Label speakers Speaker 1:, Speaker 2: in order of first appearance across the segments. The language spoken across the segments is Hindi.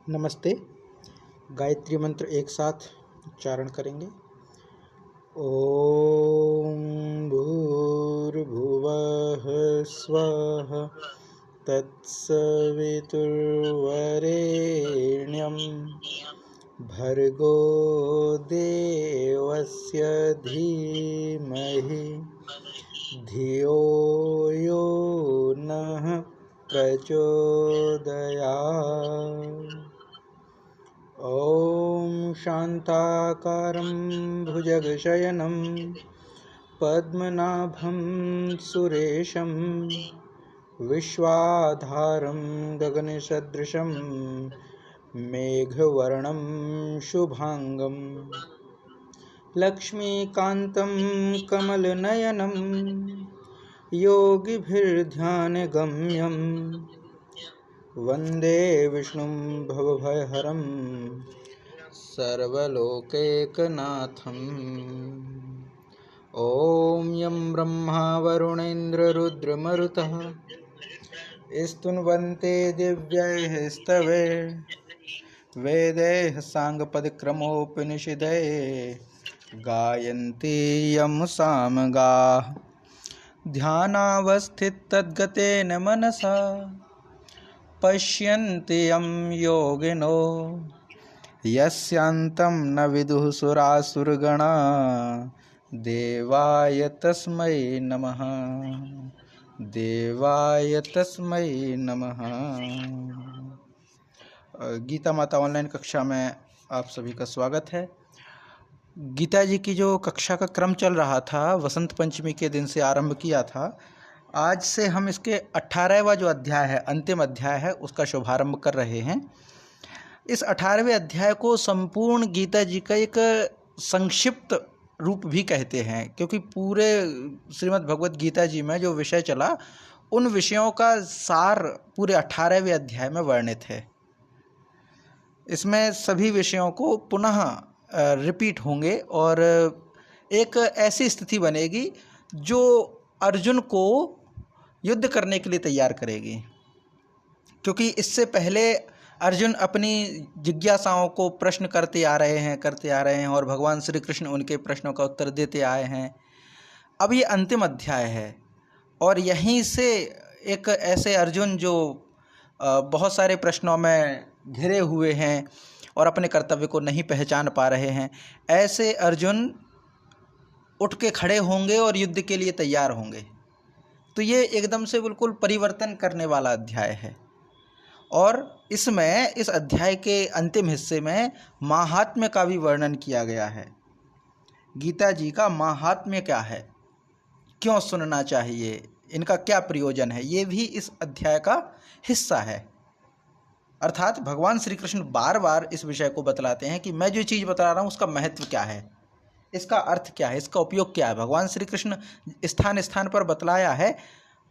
Speaker 1: नमस्ते। गायत्री मंत्र एक साथ उच्चारण करेंगे। ओम भूर्भुवः स्वः तत्सवितुर्वरेण्यं भर्गो देवस्य धीमहि धियो यो नः प्रचोदयात्। ॐ शान्ताकारं भुजगशयनं पद्मनाभं सुरेशं विश्वाधारं गगनसदृशं मेघवर्णं शुभांगं लक्ष्मीकान्तं कमलनयनं योगिभिर्ध्यानगम्यं वन्दे विष्णुं भवभयहरं सर्वलोकैकनाथम्। ॐ यं ब्रह्मा वरुणेन्द्ररुद्रमरुतः स्तुन्वन्ते दिव्यैः स्तवैः वेदैः साङ्गपदक्रमोपनिषदैः गायन्ति यं सामगाः ध्यानावस्थिततद्गतेन मनसा पश्यन्ति यं योगिनो यस्यान्तं न विदुः सुरासुरगणा देवाय तस्मै नमः। देवाय तस्मै नमः। गीता माता ऑनलाइन कक्षा में आप सभी का स्वागत है। गीता जी की जो कक्षा का क्रम चल रहा था, वसंत पंचमी के दिन से आरंभ किया था। आज से हम इसके 18वां जो अध्याय है, अंतिम अध्याय है, उसका शुभारंभ कर रहे हैं। इस 18वें अध्याय को संपूर्ण गीता जी का एक संक्षिप्त रूप भी कहते हैं, क्योंकि पूरे श्रीमद् भगवत गीता जी में जो विषय चला, उन विषयों का सार पूरे 18वें अध्याय में वर्णित है। इसमें सभी विषयों को पुनः रिपीट होंगे और एक ऐसी स्थिति बनेगी जो अर्जुन को युद्ध करने के लिए तैयार करेगी, क्योंकि इससे पहले अर्जुन अपनी जिज्ञासाओं को प्रश्न करते आ रहे हैं और भगवान श्री कृष्ण उनके प्रश्नों का उत्तर देते आए हैं। अब ये अंतिम अध्याय है और यहीं से एक ऐसे अर्जुन जो बहुत सारे प्रश्नों में घिरे हुए हैं और अपने कर्तव्य को नहीं पहचान पा रहे हैं, ऐसे अर्जुन उठ के खड़े होंगे और युद्ध के लिए तैयार होंगे। तो ये एकदम से बिल्कुल परिवर्तन करने वाला अध्याय है। और इसमें इस अध्याय के अंतिम हिस्से में माहात्म्य का भी वर्णन किया गया है। गीता जी का माहात्म्य क्या है, क्यों सुनना चाहिए, इनका क्या प्रयोजन है, ये भी इस अध्याय का हिस्सा है। अर्थात भगवान श्री कृष्ण बार बार इस विषय को बतलाते हैं कि मैं जो चीज़ बता रहा हूँ उसका महत्व क्या है, इसका अर्थ क्या है, इसका उपयोग क्या है। भगवान श्री कृष्ण स्थान स्थान पर बतलाया है,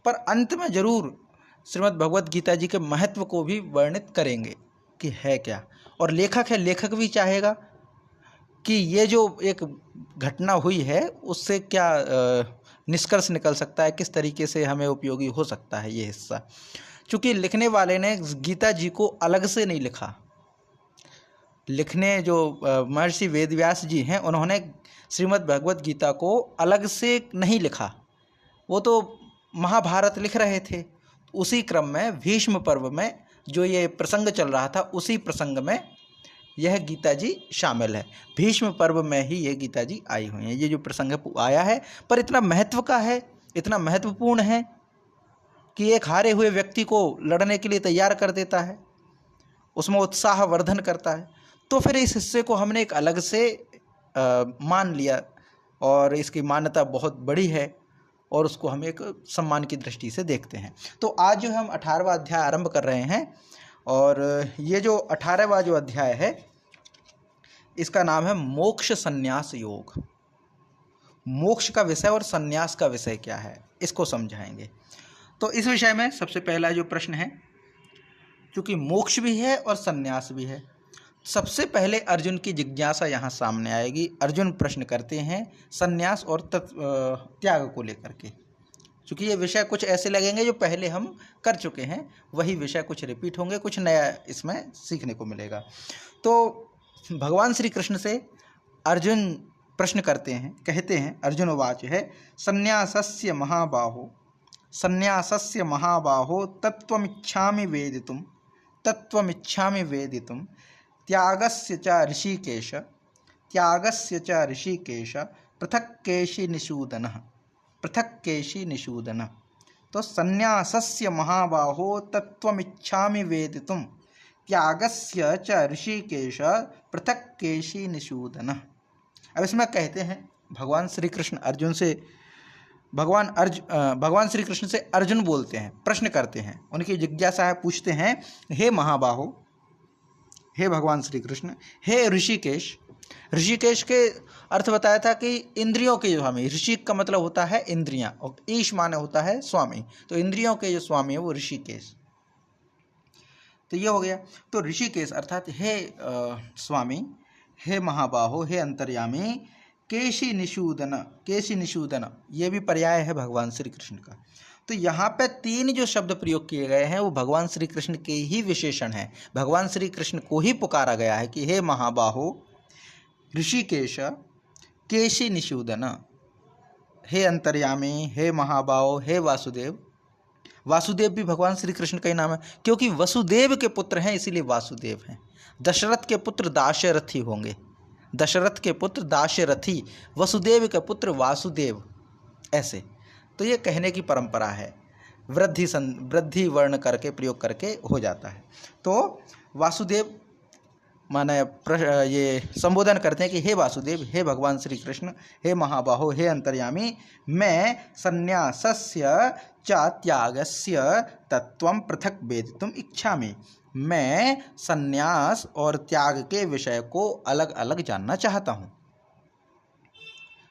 Speaker 1: पर अंत में जरूर श्रीमद् भगवत गीता जी के महत्व को भी वर्णित करेंगे कि है क्या। और लेखक है, लेखक भी चाहेगा कि ये जो एक घटना हुई है उससे क्या निष्कर्ष निकल सकता है, किस तरीके से हमें उपयोगी हो सकता है ये हिस्सा। चूँकि लिखने वाले ने गीता जी को अलग से नहीं लिखा। लिखने जो महर्षि वेदव्यास जी हैं, उन्होंने श्रीमद् भगवत गीता को अलग से नहीं लिखा। वो तो महाभारत लिख रहे थे, उसी क्रम में भीष्म पर्व में जो ये प्रसंग चल रहा था, उसी प्रसंग में यह गीता जी शामिल है। भीष्म पर्व में ही ये गीता जी आई हुई हैं। ये जो प्रसंग आया है, पर इतना महत्व का है, इतना महत्वपूर्ण है कि एक हारे हुए व्यक्ति को लड़ने के लिए तैयार कर देता है, उसमें उत्साह वर्धन करता है। तो फिर इस हिस्से को हमने एक अलग से मान लिया और इसकी मान्यता बहुत बड़ी है और उसको हम एक सम्मान की दृष्टि से देखते हैं। तो आज जो हम 18वां अध्याय आरंभ कर रहे हैं, और ये जो 18वां जो अध्याय है इसका नाम है मोक्ष संन्यास योग। मोक्ष का विषय और संन्यास का विषय क्या है, इसको समझाएंगे। तो इस विषय में सबसे पहला जो प्रश्न है, क्योंकि मोक्ष भी है और संन्यास भी है, सबसे पहले अर्जुन की जिज्ञासा यहाँ सामने आएगी। अर्जुन प्रश्न करते हैं संन्यास और त्याग को लेकर के। क्योंकि ये विषय कुछ ऐसे लगेंगे जो पहले हम कर चुके हैं, वही विषय कुछ रिपीट होंगे, कुछ नया इसमें सीखने को मिलेगा। तो भगवान श्री कृष्ण से अर्जुन प्रश्न करते हैं, कहते हैं, अर्जुन उवाच है संन्यासस्य महाबाहो, संन्यासस्य महाबाहो तत्त्वमिच्छामि वेदितुम, तत्त्वमिच्छामि वेदितुम, त्यागस्य च ऋषिकेश, त्यागस्य च ऋषिकेश, पृथक् केशि निषूदनः, पृथक् केशि निषूदनः। तो संन्यासस्य महाबाहो तत्त्वमिच्छामि वेदितुम, त्यागस्य च ऋषिकेश, पृथक् केशि निषूदनः। अब इसमें कहते हैं भगवान श्री कृष्ण अर्जुन से, भगवान श्री कृष्ण से अर्जुन बोलते हैं, प्रश्न करते हैं, उनकी जिज्ञासा है, पूछते हैं, हे महाबाहो, हे भगवान श्री कृष्ण, हे ऋषिकेश। ऋषिकेश के अर्थ बताया था कि इंद्रियों के जो स्वामी, ऋषि का मतलब होता है इंद्रियां, और ईश माने होता है स्वामी, तो इंद्रियों के जो स्वामी है वो ऋषिकेश। तो ये हो गया। तो ऋषिकेश अर्थात हे स्वामी, हे महाबाहो, हे अंतर्यामी, केशि निषूदन, केशि निषूदन, ये भी पर्याय है भगवान श्री कृष्ण का। तो यहाँ पे 3 जो शब्द प्रयोग किए गए हैं वो भगवान श्री कृष्ण के ही विशेषण हैं। भगवान श्री कृष्ण को ही पुकारा गया है कि हे महाबाहो, ऋषिकेश, केशि निषूदन, हे अंतर्यामी, हे महाबाहो, हे वासुदेव। वासुदेव भी भगवान श्री कृष्ण का ही नाम है, क्योंकि वसुदेव के पुत्र हैं इसीलिए वासुदेव हैं। दशरथ के पुत्र दाशरथी होंगे, दशरथ के पुत्र दाशरथी, वसुदेव के पुत्र वासुदेव, ऐसे। तो ये कहने की परंपरा है, वृद्धि वर्ण करके प्रयोग करके हो जाता है। तो वासुदेव माने ये संबोधन करते हैं कि हे वासुदेव, हे भगवान श्री कृष्ण, हे महाबाहो, हे अंतर्यामी, मैं संन्यासस्य च त्यागस्य तत्त्वं पृथक् वेदितुम् इच्छामि। मैं संन्यास और त्याग के विषय को अलग अलग जानना चाहता हूँ।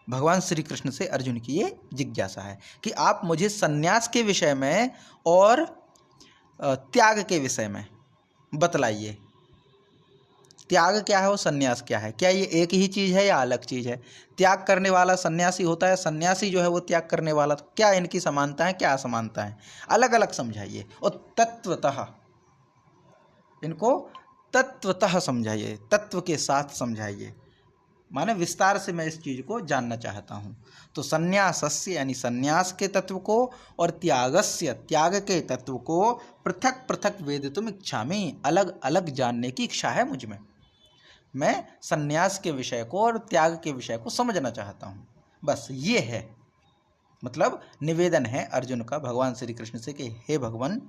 Speaker 1: भगवान श्री कृष्ण से अर्जुन की ये जिज्ञासा है कि आप मुझे संन्यास के विषय में और त्याग के विषय में बतलाइए। त्याग क्या है और संन्यास क्या है? क्या ये एक ही चीज़ है या अलग चीज़ है? त्याग करने वाला सन्यासी होता है, सन्यासी जो है वो त्याग करने वाला, तो क्या इनकी समानता है, क्या असमानता है? अलग अलग समझाइए और तत्वतः इनको तत्वतः समझाइए, तत्व के साथ समझाइए, माने विस्तार से मैं इस चीज़ को जानना चाहता हूँ। तो संन्यासस्य यानी संन्यास के तत्व को और त्यागस्य त्याग के तत्व को पृथक पृथक वेदितुम् इच्छामि, अलग अलग जानने की इच्छा है मुझ में। मैं संन्यास के विषय को और त्याग के विषय को समझना चाहता हूँ। बस ये है, मतलब निवेदन है अर्जुन का भगवान श्री कृष्ण से कि हे भगवान,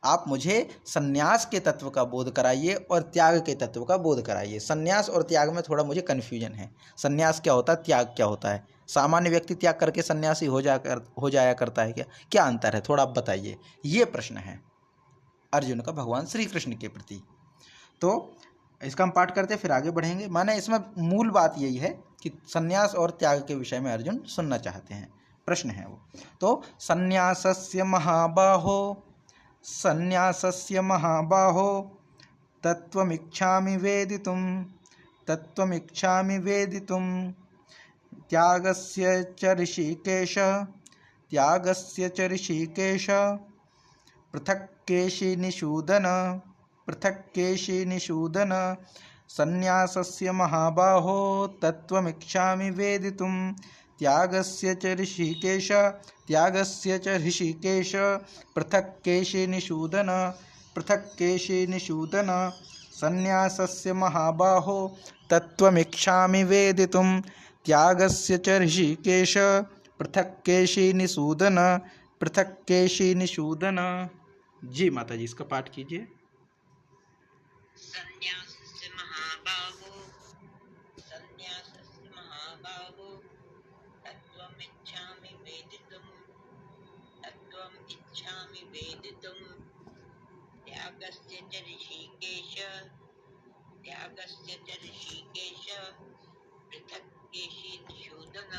Speaker 1: आप मुझे संन्यास के तत्व का बोध कराइए और त्याग के तत्व का बोध कराइए। संन्यास और त्याग में थोड़ा मुझे कन्फ्यूजन है। संन्यास क्या होता है, त्याग क्या होता है? सामान्य व्यक्ति त्याग करके सन्यासी हो जाया करता है क्या अंतर है? थोड़ा आप बताइए। ये प्रश्न है अर्जुन का भगवान श्री कृष्ण के प्रति। तो इसका हम पाठ करते फिर आगे बढ़ेंगे। माने इसमें मूल बात यही है कि संन्यास और त्याग के विषय में अर्जुन सुनना चाहते हैं, प्रश्न है वो। तो संन्यासस्य महाबाहो, संन्यासस्य महाबाहो तत्त्वमिच्छामि वेदितुं, तत्त्वमिच्छामि वेदितुं, त्यागस्य च ऋषिकेश, त्यागस्य च ऋषिकेश, पृथक् केशि निषूदन, पृथक् केशि निषूदन, संन्यासस्य महाबाहो तत्त्वमिच्छामि वेदितुं, त्यागस्य च ऋषिकेश, त्यागस्य च ऋषिकेश, पृथक् केशि निषूदन, पृथक् केशि निषूदन, संन्यासस्य महाबाहो तत्त्वमिच्छामि वेदितुं, त्यागस्य च ऋषिकेश, पृथक् केशि निषूदन, पृथक् केशि निषूदन। जी माता जी, इसका पाठ कीजिए।
Speaker 2: संन्यासस्य महाबाहो, संन्यासस्य महाबाहो तत्त्वमिच्छामि वेदितुं, तत्त्वमिच्छामि वेदितुं, त्यागस्य च ऋषिकेश, त्यागस्य च ऋषिकेश, पृथक् केशि निषूदन,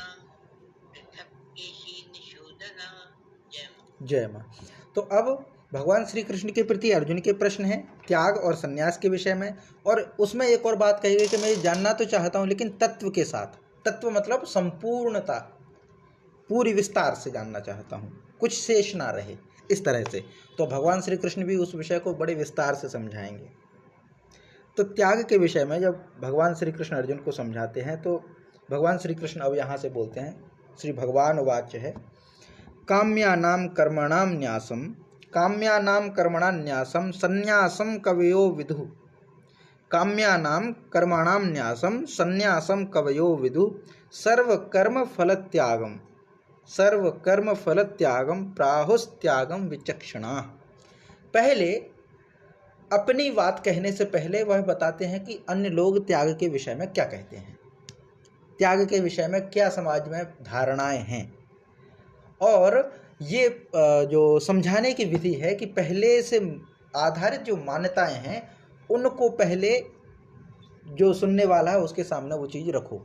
Speaker 2: पृथक् केशि निषूदन।
Speaker 1: जय माँ। तो अब भगवान श्री कृष्ण के प्रति अर्जुन के प्रश्न हैं त्याग और संन्यास के विषय में, और उसमें एक और बात कही गई कि मैं जानना तो चाहता हूँ लेकिन तत्व के साथ। तत्व मतलब संपूर्णता, पूरी विस्तार से जानना चाहता हूँ। कुछ शेष ना रहे, इस तरह से। तो भगवान श्री कृष्ण भी उस विषय को बड़े विस्तार से समझाएंगे। तो त्याग के विषय में जब भगवान श्री कृष्ण अर्जुन को समझाते हैं तो भगवान श्री कृष्ण अब यहाँ से बोलते हैं, श्री भगवान वाच्य है, काम्यानाम कर्मणाम न्यासम, काम्यानाम कर्मणाम न्यासम संन्यासम कवयो विदुः, काम्यानाम कर्मणाम न्यासम संन्यासम कवयो विदुः, सर्वकर्म फलत्यागम, सर्वकर्म फलत्यागम प्राहुस्त्यागम विचक्षणा। पहले अपनी बात कहने से पहले वह बताते हैं कि अन्य लोग त्याग के विषय में क्या कहते हैं, त्याग के विषय में क्या समाज में धारणाएं हैं। और ये जो समझाने की विधि है कि पहले से आधारित जो मान्यताएं हैं उनको पहले जो सुनने वाला है उसके सामने वो चीज़ रखो,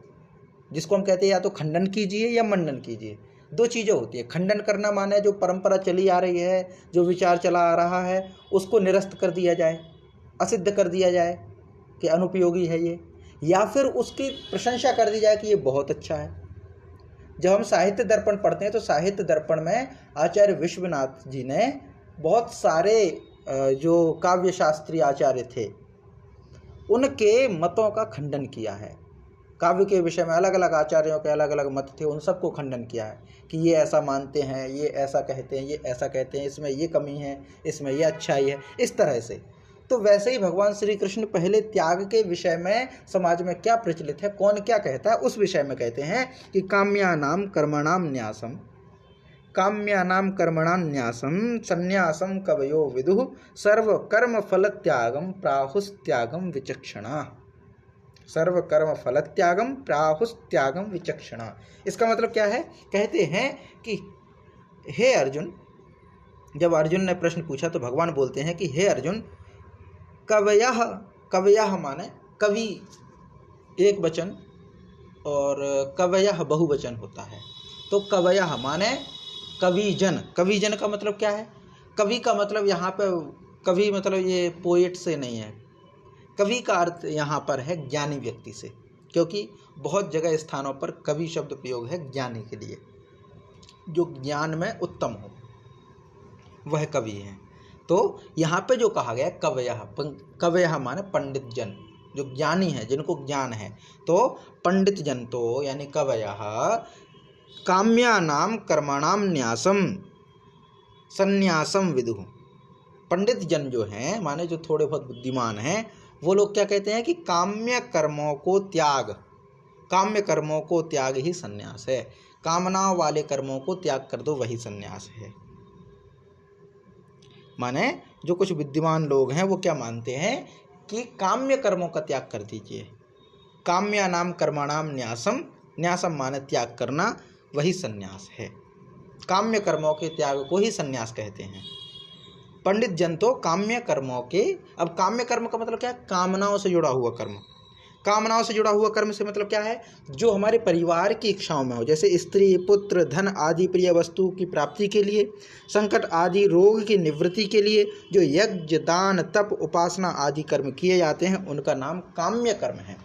Speaker 1: जिसको हम कहते हैं या तो खंडन कीजिए या मंडन कीजिए। दो चीज़ें होती है, खंडन करना माने जो परंपरा चली आ रही है, जो विचार चला आ रहा है उसको निरस्त कर दिया जाए, असिद्ध कर दिया जाए कि अनुपयोगी है ये, या फिर उसकी प्रशंसा कर दी जाए कि ये बहुत अच्छा है। जब हम साहित्य दर्पण पढ़ते हैं तो साहित्य दर्पण में आचार्य विश्वनाथ जी ने बहुत सारे जो काव्यशास्त्री आचार्य थे उनके मतों का खंडन किया है। काव्य के विषय में अलग अलग आचार्यों के अलग अलग मत थे, उन सबको खंडन किया है कि ये ऐसा मानते हैं, ये ऐसा कहते हैं, ये ऐसा कहते हैं, इसमें ये कमी है, इसमें ये अच्छाई है, इस तरह से। तो वैसे ही भगवान श्री कृष्ण पहले त्याग के विषय में समाज में क्या प्रचलित है, कौन क्या कहता है, उस विषय में कहते हैं कि काम्यानाम कर्मणाम न्यासम, काम्यानाम कर्मणाम न्यासम संन्यासम कवयो विदुः, सर्व कर्म फल त्यागम प्राहुस्त्यागम विचक्षणा, सर्व कर्म फल त्यागम प्राहुस्त्यागम विचक्षणा। इसका मतलब क्या है? कहते हैं कि हे अर्जुन, जब अर्जुन ने प्रश्न पूछा तो भगवान बोलते हैं कि हे अर्जुन, कवयः, कवयः माने कवि एक वचन और कवयः बहुवचन होता है। तो कवयः माने कविजन, कविजन का मतलब क्या है? कवि का मतलब यहाँ पे कवि मतलब ये पोएट से नहीं है, कवि का अर्थ यहाँ पर है ज्ञानी व्यक्ति से, क्योंकि बहुत जगह स्थानों पर कवि शब्द प्रयोग है ज्ञानी के लिए, जो ज्ञान में उत्तम हो वह कवि है। तो यहाँ पे जो कहा गया कवयः, कवयः माने पंडित जन, जो ज्ञानी है, जिनको ज्ञान है। तो पंडित जन तो यानी कवयः काम्यानाम कर्मणाम न्यासम संन्यासम विदुः, पंडित जन जो हैं माने जो थोड़े बहुत बुद्धिमान हैं वो लोग क्या कहते हैं कि काम्य कर्मों को त्याग, काम्य कर्मों को त्याग ही संन्यास है, कामनाओं वाले कर्मों को त्याग कर दो वही संन्यास है। माने जो कुछ विद्वान लोग हैं वो क्या मानते हैं कि काम्य कर्मों का त्याग कर दीजिए, काम्यानाम कर्मणाम न्यासम, न्यासम माने त्याग करना, वही संन्यास है। काम्य कर्मों के त्याग को ही संन्यास कहते हैं। पंडित जन तो काम्य कर्मों के, अब काम्य कर्म का मतलब क्या है? कामनाओं से जुड़ा हुआ कर्म। कामनाओं से जुड़ा हुआ कर्म से मतलब क्या है? जो हमारे परिवार की इच्छाओं में हो, जैसे स्त्री पुत्र धन आदि प्रिय वस्तु की प्राप्ति के लिए, संकट आदि रोग की निवृत्ति के लिए जो यज्ञ दान तप उपासना आदि कर्म किए जाते हैं उनका नाम काम्य कर्म है।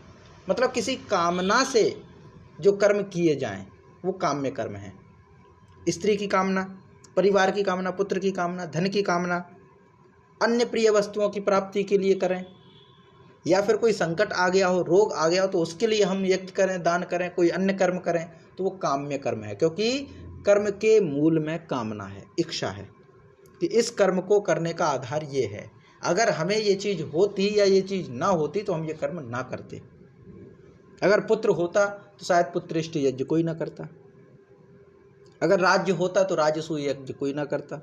Speaker 1: मतलब किसी कामना से जो कर्म किए जाएं वो काम्य कर्म है। स्त्री की कामना, परिवार की कामना, पुत्र की कामना, धन की कामना, अन्य प्रिय वस्तुओं की प्राप्ति के लिए करें, या फिर कोई संकट आ गया हो, रोग आ गया हो तो उसके लिए हम यज्ञ करें, दान करें, कोई अन्य कर्म करें, तो वो काम्य कर्म है। क्योंकि कर्म के मूल में कामना है, इच्छा है कि इस कर्म को करने का आधार ये है, अगर हमें ये चीज़ होती या ये चीज़ ना होती तो हम ये कर्म ना करते। अगर पुत्र होता तो शायद पुत्रेष्ट यज्ञ कोई ना करता, अगर राज्य होता तो राजसूय यज्ञ कोई ना करता,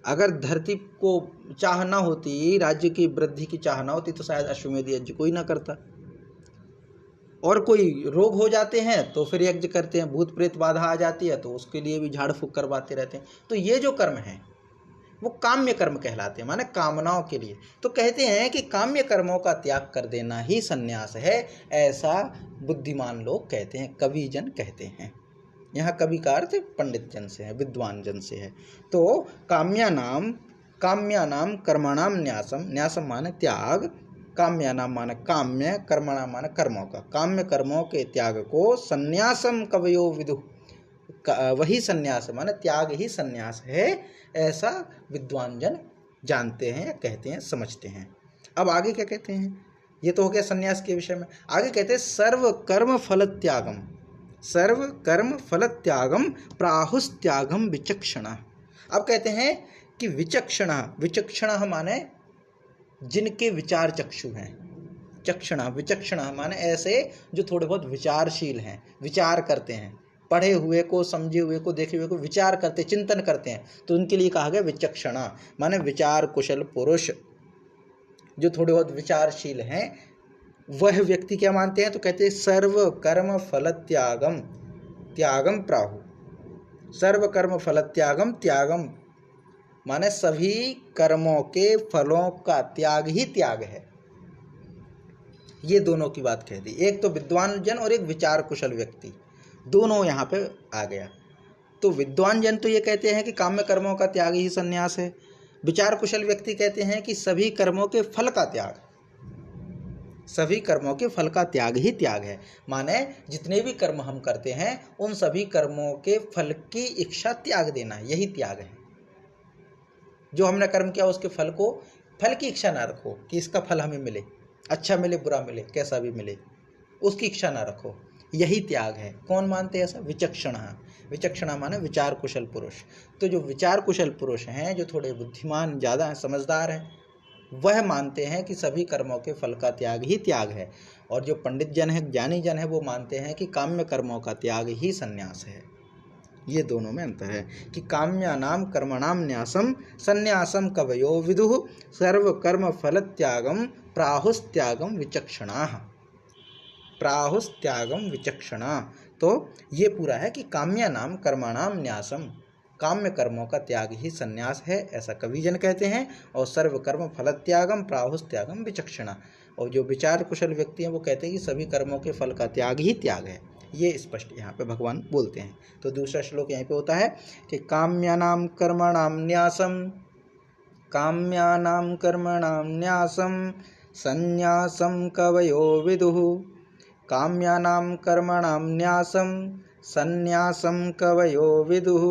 Speaker 1: अगर धरती को चाह ना होती, राज्य की वृद्धि की चाह ना होती तो शायद अश्वमेध यज्ञ कोई ना करता। और कोई रोग हो जाते हैं तो फिर यज्ञ करते हैं, भूत प्रेत बाधा आ जाती है तो उसके लिए भी झाड़ फूक करवाते रहते हैं। तो ये जो कर्म है वो काम्य कर्म कहलाते हैं, माने कामनाओं के लिए। तो कहते हैं कि काम्य कर्मों का त्याग कर देना ही संन्यास है, ऐसा बुद्धिमान लोग कहते हैं, कवि जन कहते हैं। यहाँ कवि का अर्थ पंडित जन से है, विद्वान जन से है। तो काम्यानाम कर्मणाम न्यासम, न्यासम माने त्याग, काम्यानाम माने काम्य, कर्मणाम माने कर्मों का, काम्य कर्मों के त्याग को संन्यासम कवयो विदुः, वही संन्यास माने त्याग ही संन्यास है, ऐसा विद्वान जन जानते हैं या कहते हैं, समझते हैं। अब आगे क्या कहते हैं, ये तो हो गया संन्यास के विषय में। आगे कहते हैं सर्व कर्म फल त्यागम, सर्व कर्म फल त्यागम प्राहुस्त्यागम विचक्षणा। अब कहते हैं कि विचक्षणा, विचक्षणा माने जिनके विचार चक्षु हैं, चक्षणा विचक्षणा माने ऐसे जो थोड़े बहुत विचारशील हैं, विचार करते हैं, पढ़े हुए को, समझे हुए को, देखे हुए को विचार करते, चिंतन करते हैं, तो उनके लिए कहा गया विचक्षणा माने विचार कुशल पुरुष, जो थोड़े बहुत विचारशील हैं। वह व्यक्ति क्या मानते हैं, तो कहते हैं सर्व कर्म फल त्यागम, त्यागम प्राहु, सर्व कर्म फल त्यागम, त्यागम माने सभी कर्मों के फलों का त्याग ही त्याग है। ये दोनों की बात कह दी, एक तो विद्वान जन और एक विचार कुशल व्यक्ति, दोनों यहाँ पे आ गया। तो विद्वान जन तो ये कहते हैं कि काम्य कर्मों का त्याग ही संन्यास है, विचार कुशल व्यक्ति कहते हैं कि सभी कर्मों के फल का त्याग, सभी कर्मों के फल का त्याग ही त्याग है, माने जितने भी कर्म हम करते हैं उन सभी कर्मों के फल की इच्छा त्याग देना, यही त्याग है। जो हमने कर्म किया उसके फल को, फल की इच्छा ना रखो कि इसका फल हमें मिले, अच्छा मिले बुरा मिले कैसा भी मिले, उसकी इच्छा ना रखो, यही त्याग है। कौन मानते हैं ऐसा, विचक्षणा, विचक्षणा माने विचार कुशल पुरुष। तो जो विचार कुशल पुरुष हैं, जो थोड़े बुद्धिमान ज़्यादा हैं, समझदार हैं, वह मानते हैं कि सभी कर्मों के फल का त्याग ही त्याग है। और जो पंडित जन है, ज्ञानी जन है, वो मानते हैं कि काम्य कर्मों का त्याग ही संन्यास है। ये दोनों में अंतर है कि काम्यानाम कर्मणाम न्यासम संन्यासम कवयो विदुः सर्व कर्म फल त्यागम प्राहुस्त्यागम विचक्षणा, प्राहुस्त्यागम विचक्षणा। तो ये पूरा है कि काम्यानाम कर्मणाम न्यासम, काम्य कर्मों का त्याग ही संन्यास है, ऐसा कवि जन कहते हैं। और सर्व कर्म फल त्यागम प्राहुस्त्यागम विचक्षणा, और जो विचार कुशल व्यक्ति हैं वो कहते हैं कि सभी कर्मों के फल का त्याग ही त्याग है। ये स्पष्ट यहाँ पे भगवान बोलते हैं। तो दूसरा श्लोक यहाँ पे होता है कि काम्यानाम कर्मणाम न्यासम, काम्यानाम कर्मणाम न्यासम संन्यासम कवयो विदुः, काम्यानाम कर्मणाम न्यासम संन्यासम कवयो विदुः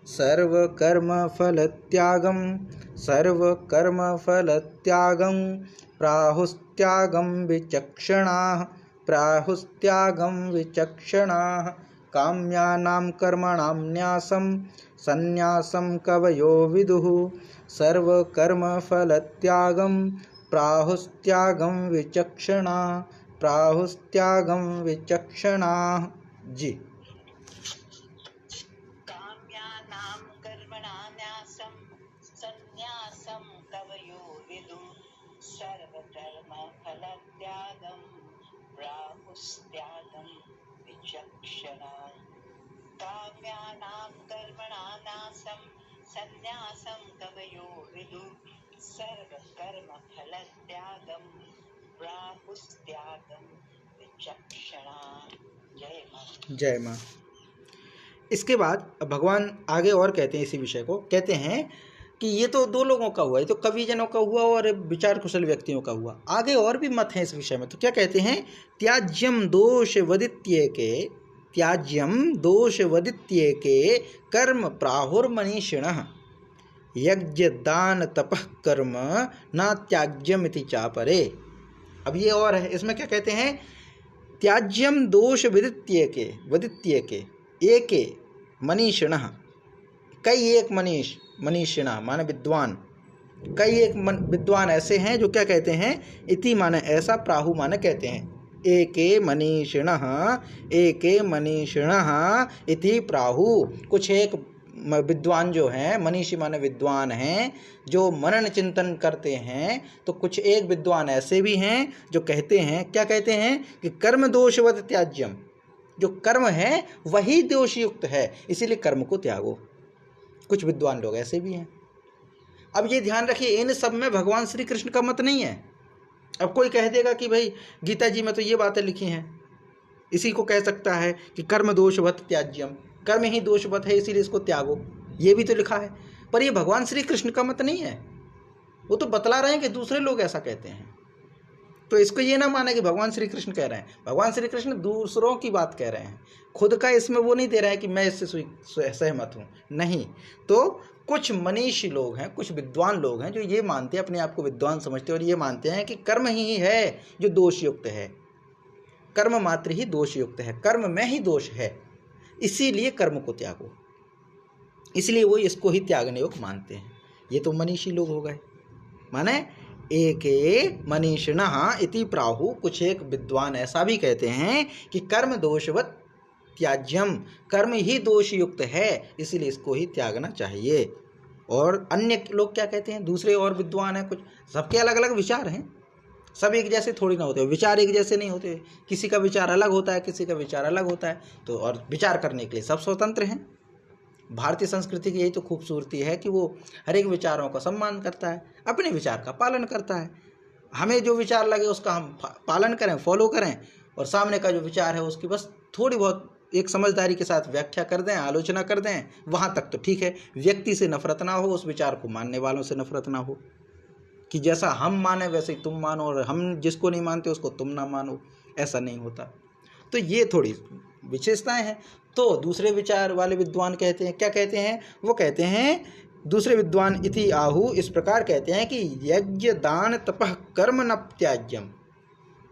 Speaker 1: सर्व कर्म फल त्यागम, सर्व कर्म फल त्यागम प्राहुस्त्यागम विचक्षणाः, प्राहुस्त्यागम विचक्षणाः काम्यानां कर्मणां न्यासं संन्यासं कवयो विदुः सर्व कर्म फल त्यागम प्राहुस्त्यागम विचक्षणाः, प्राहुस्त्यागम विचक्षणाः। जी,
Speaker 2: काम्यानां कर्मणां न्यासं संन्यासं कवयो विदुः सर्वकर्म फलत्यागं प्राहुस्त्यागं विचक्षणाः। काम्यानां कर्मणां न्यासं संन्यासं कवयो विदुः सर्वकर्म फलत्यागं प्राहुस्त्यागं विचक्षणाः। जय मां।
Speaker 1: जय मां। इसके बाद भगवान आगे और कहते हैं, इसी विषय को कहते हैं कि ये तो दो लोगों का हुआ, ये तो कवि जनों का हुआ और विचार कुशल व्यक्तियों का हुआ। आगे और भी मत हैं इस विषय में। तो क्या कहते हैं, त्याज्यम दोष वदित्येके, त्याज्यम दोष वदित्येके कर्म प्राहुर्मनीषिणः यज्ञ दान तपः कर्म न त्याज्यमिति चापरे। अब ये और है, इसमें क्या कहते हैं, त्याज्यम दोष विदित्येके, वदित्येके एके मनीषिणः, कई एक मनीष, मनीषिणा माने विद्वान, कई एक विद्वान ऐसे हैं जो क्या कहते हैं, इति माने ऐसा, प्राहु माने कहते हैं, एके मनीषिणः, एके मनीषिणः इति प्राहु, कुछ एक विद्वान जो हैं, मनीषी माने विद्वान हैं, जो मनन चिंतन करते हैं। तो कुछ एक विद्वान ऐसे भी हैं जो कहते हैं, क्या कहते हैं कि कर्म दोषवत त्याज्यम, जो कर्म है वही दोषयुक्त है, इसीलिए कर्म को त्यागो। कुछ विद्वान लोग ऐसे भी हैं। अब ये ध्यान रखिए, इन सब में भगवान श्री कृष्ण का मत नहीं है। अब कोई कह देगा कि भाई गीता जी में तो ये बातें लिखी हैं, इसी को कह सकता है कि कर्म दोषवत त्याज्यम, कर्म ही दोषवत है इसीलिए इसको त्यागो, ये भी तो लिखा है। पर ये भगवान श्री कृष्ण का मत नहीं है, वो तो बतला रहे हैं कि दूसरे लोग ऐसा कहते हैं। तो इसको ये ना माने कि भगवान श्री कृष्ण कह रहे हैं। भगवान श्री कृष्ण दूसरों की बात कह रहे हैं, खुद का इसमें वो नहीं दे रहे हैं कि मैं इससे सहमत हूँ, नहीं। तो कुछ मनीषी लोग हैं, कुछ विद्वान लोग हैं जो ये मानते हैं, अपने आप को विद्वान समझते हैं और ये मानते हैं कि कर्म ही है जो दोषयुक्त है, कर्म मात्र ही दोषयुक्त है, कर्म में ही दोष है, इसीलिए कर्म को त्यागो, इसलिए वो इसको ही त्यागने योग मानते हैं। ये तो मनीषी लोग हो गए। माने एके मनीषिणः इति प्राहु, कुछ एक विद्वान ऐसा भी कहते हैं कि कर्म दोषवत त्याज्यम, कर्म ही दोषयुक्त है, इसीलिए इसको ही त्यागना चाहिए। और अन्य लोग क्या कहते हैं, दूसरे और विद्वान हैं कुछ, सबके अलग अलग विचार हैं, सब एक जैसे थोड़ी ना होते, विचार एक जैसे नहीं होते, किसी का विचार अलग होता है, किसी का विचार अलग होता है। तो और विचार करने के लिए सब स्वतंत्र हैं। भारतीय संस्कृति की यही तो खूबसूरती है कि वो हर एक विचारों का सम्मान करता है, अपने विचार का पालन करता है। हमें जो विचार लगे उसका हम पालन करें, फॉलो करें, और सामने का जो विचार है उसकी बस थोड़ी बहुत एक समझदारी के साथ व्याख्या कर दें, आलोचना कर दें, वहाँ तक तो ठीक है। व्यक्ति से नफरत ना हो, उस विचार को मानने वालों से नफरत ना हो, कि जैसा हम माने वैसे ही तुम मानो, और हम जिसको नहीं मानते उसको तुम ना मानो, ऐसा नहीं होता। तो ये थोड़ी विशेषताएं हैं। तो दूसरे विचार वाले विद्वान कहते हैं, क्या कहते हैं, वो कहते हैं, दूसरे विद्वान इति आहु, इस प्रकार कहते हैं कि यज्ञ दान तपः कर्म न त्याज्यम।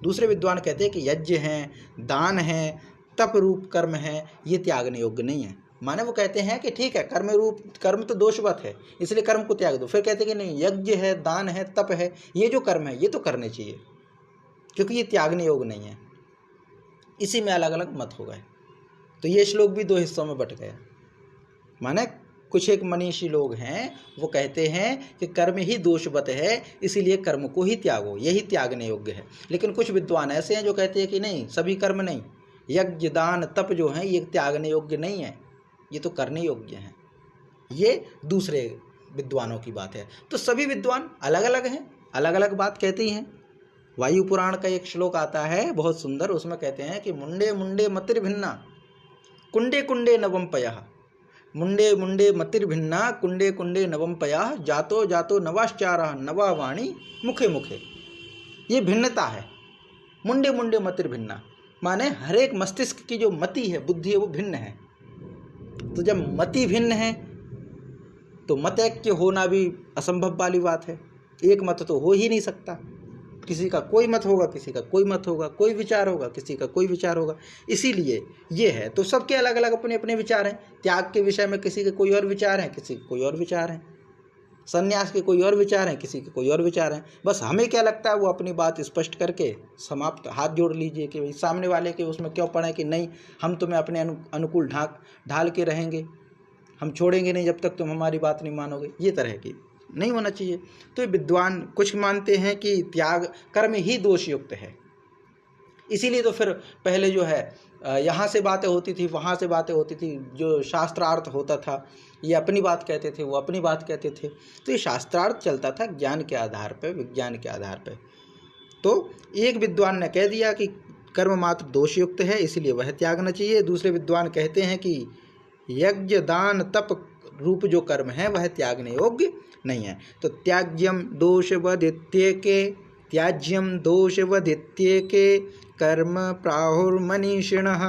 Speaker 1: दूसरे विद्वान कहते हैं कि यज्ञ हैं, दान है, तप रूप कर्म है, ये त्यागने योग्य नहीं है। माने वो कहते हैं कि ठीक है, कर्म तो दोषवत है, इसलिए कर्म को त्याग दो। फिर कहते हैं कि नहीं, यज्ञ है, दान है, तप है, ये जो कर्म है ये तो करने चाहिए, क्योंकि ये त्यागने योग्य नहीं है। इसी में अलग अलग मत हो गए। तो ये श्लोक भी दो हिस्सों में बट गया। माने कुछ एक मनीषी लोग हैं, वो कहते हैं कि कर्म ही दोषवत है, इसीलिए कर्म को ही त्यागो, यही त्यागने योग्य है। लेकिन कुछ विद्वान ऐसे हैं जो कहते हैं कि नहीं, सभी कर्म नहीं, यज्ञ दान तप जो हैं ये त्यागने योग्य नहीं है, ये तो करने योग्य हैं। ये दूसरे विद्वानों की बात है। तो सभी विद्वान अलग अलग हैं, अलग अलग बात कहते ही हैं। वायु पुराण का एक श्लोक आता है बहुत सुंदर, उसमें कहते हैं कि मुंडे मुंडे मतिर्भिन्ना कुंडे कुंडे नवम पयः, मुंडे मुंडे मतिर्भिन्ना कुंडे कुंडे नवम पयः, जातो जातो नवाश्चारः नवा वाणी मुखे मुखे। ये भिन्नता है, मुंडे मुंडे मतिर्भिन्ना, माने हर एक मस्तिष्क की जो मति है, बुद्धि है, वो भिन्न है। तो जब मति भिन्न है तो मत ऐक्य होना भी असंभव वाली बात है। एक मत तो हो ही नहीं सकता, किसी का कोई मत होगा, किसी का कोई मत होगा, कोई विचार होगा, किसी का कोई विचार होगा। इसीलिए ये है। तो सबके अलग अलग अपने अपने विचार हैं। त्याग के विषय में किसी के कोई और विचार हैं, किसी के कोई और विचार हैं। संन्यास के कोई और विचार हैं, किसी के कोई और विचार हैं। बस हमें क्या लगता है वो अपनी बात स्पष्ट करके समाप्त, हाथ जोड़ लीजिए कि भाई सामने वाले के उसमें क्यों पड़े कि नहीं, हम तुम्हें अपने अनुकूल ढाल के रहेंगे, हम छोड़ेंगे नहीं जब तक तुम हमारी बात नहीं मानोगे। ये तरह की नहीं होना चाहिए। तो विद्वान कुछ मानते हैं कि त्याग कर्म ही दोषयुक्त है। इसीलिए तो फिर पहले जो है यहाँ से बातें होती थी, वहाँ से बातें होती थी, जो शास्त्रार्थ होता था ये अपनी बात कहते थे, वो अपनी बात कहते थे। तो ये शास्त्रार्थ चलता था ज्ञान के आधार पर, विज्ञान के आधार पर। तो एक विद्वान ने कह दिया कि कर्म मात्र दोषयुक्त है, इसलिए वह त्यागना चाहिए। दूसरे विद्वान कहते हैं कि यज्ञ दान तप रूप जो कर्म है वह त्यागने योग्य नहीं है। तो त्याज्यम दोषवदित्येके, त्याज्यम दोषवदित्येके कर्म प्राहुर्मनीषिणः,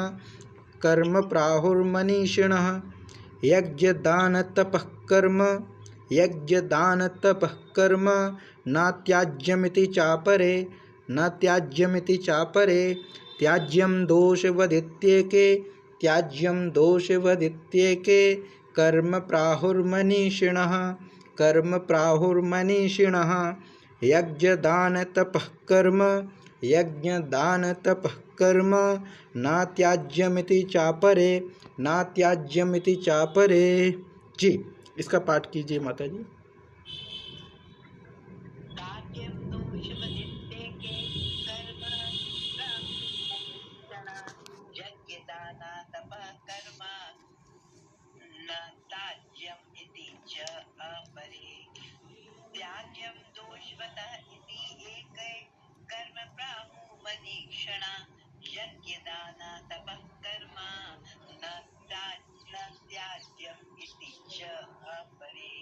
Speaker 1: कर्म प्राहुर्मनीषिणः। यज्ञ दान तपः कर्म, यज्ञ दान तपः कर्म न त्याज्यमिति चापरे, न त्याज्यमिति चापरे। त्याज्यम दोषवदित्येके, त्याज्यम दोषवदित्येके कर्म प्राहुर्मनीषिणः, कर्म प्राहुर्मनीषिणः। यज्ञ दान तपः कर्म, यज्ञ दान तपः कर्म न त्याज्यमिति चापरे, न त्याज्यमिति चापरे। जी, इसका पाठ कीजिए माता जी।
Speaker 2: त्याज्यम दोषवतः इति एके कर्म प्राहुर्मनीषिणः, यज्ञ दान तपः कर्म न त्याज्यम इति च अपरे।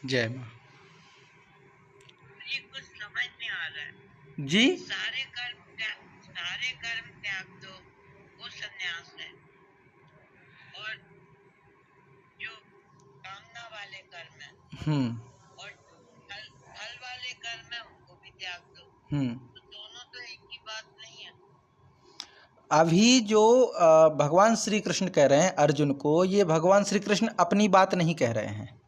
Speaker 1: जय मां।
Speaker 2: ये कुछ समझ नहीं आ रहा है।
Speaker 1: जी
Speaker 2: सारे कर्म त्याग दो, वो सन्यास है। और जो कामना वाले कर्म है और फल वाले कर्म है, उनको भी त्याग दो। तो दोनों तो एक ही बात नहीं है।
Speaker 1: अभी जो भगवान श्री कृष्ण कह रहे हैं अर्जुन को, ये भगवान श्री कृष्ण अपनी बात नहीं कह रहे हैं।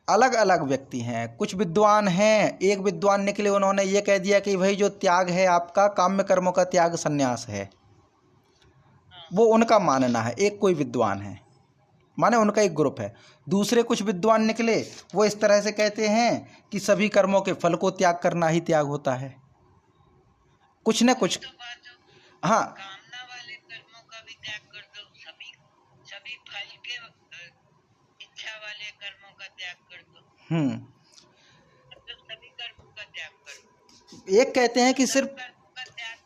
Speaker 1: अलग अलग व्यक्ति हैं, कुछ विद्वान हैं। एक विद्वान निकले, उन्होंने ये कह दिया कि भाई जो त्याग है आपका, काम्य कर्मों का त्याग संन्यास है, वो उनका मानना है। एक कोई विद्वान है, माने उनका एक ग्रुप है। दूसरे कुछ विद्वान निकले, वो इस तरह से कहते हैं कि सभी कर्मों के फल को त्याग करना ही त्याग होता है। कुछ न कुछ, हाँ,
Speaker 2: कामना वाले कर्मों का भी त्याग कर दो, सभी फल के इच्छा वाले कर्मों का त्याग कर दो, मतलब सभी कर्मों का त्याग कर दो।
Speaker 1: एक कहते हैं कि सिर्फ
Speaker 2: कर्मों का त्याग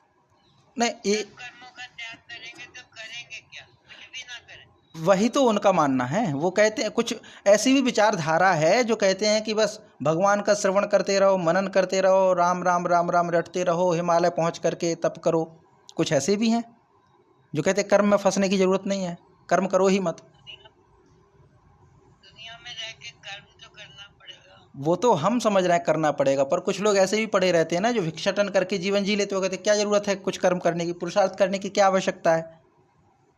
Speaker 1: नहीं,
Speaker 2: कर्मों का त्याग करेंगे तो करेंगे क्या? कुछ भी ना करें।
Speaker 1: वही तो उनका मानना है। वो कहते हैं, कुछ ऐसी भी विचारधारा है जो कहते हैं कि बस भगवान का श्रवण करते रहो, मनन करते रहो, राम राम राम राम रटते रहो, हिमालय पहुंच करके तप करो। कुछ ऐसे भी हैं जो कहते हैं कर्म में फंसने की जरूरत नहीं है, कर्म करो ही मत।
Speaker 2: दुनिया में रह के कर्म तो करना पड़ेगा।
Speaker 1: वो तो हम समझ रहे हैं करना पड़ेगा, पर कुछ लोग ऐसे भी पड़े रहते हैं ना, जो भिक्षाटन करके जीवन जी लेते हो। कहते क्या जरूरत है कुछ कर्म करने की, पुरुषार्थ करने की क्या आवश्यकता है।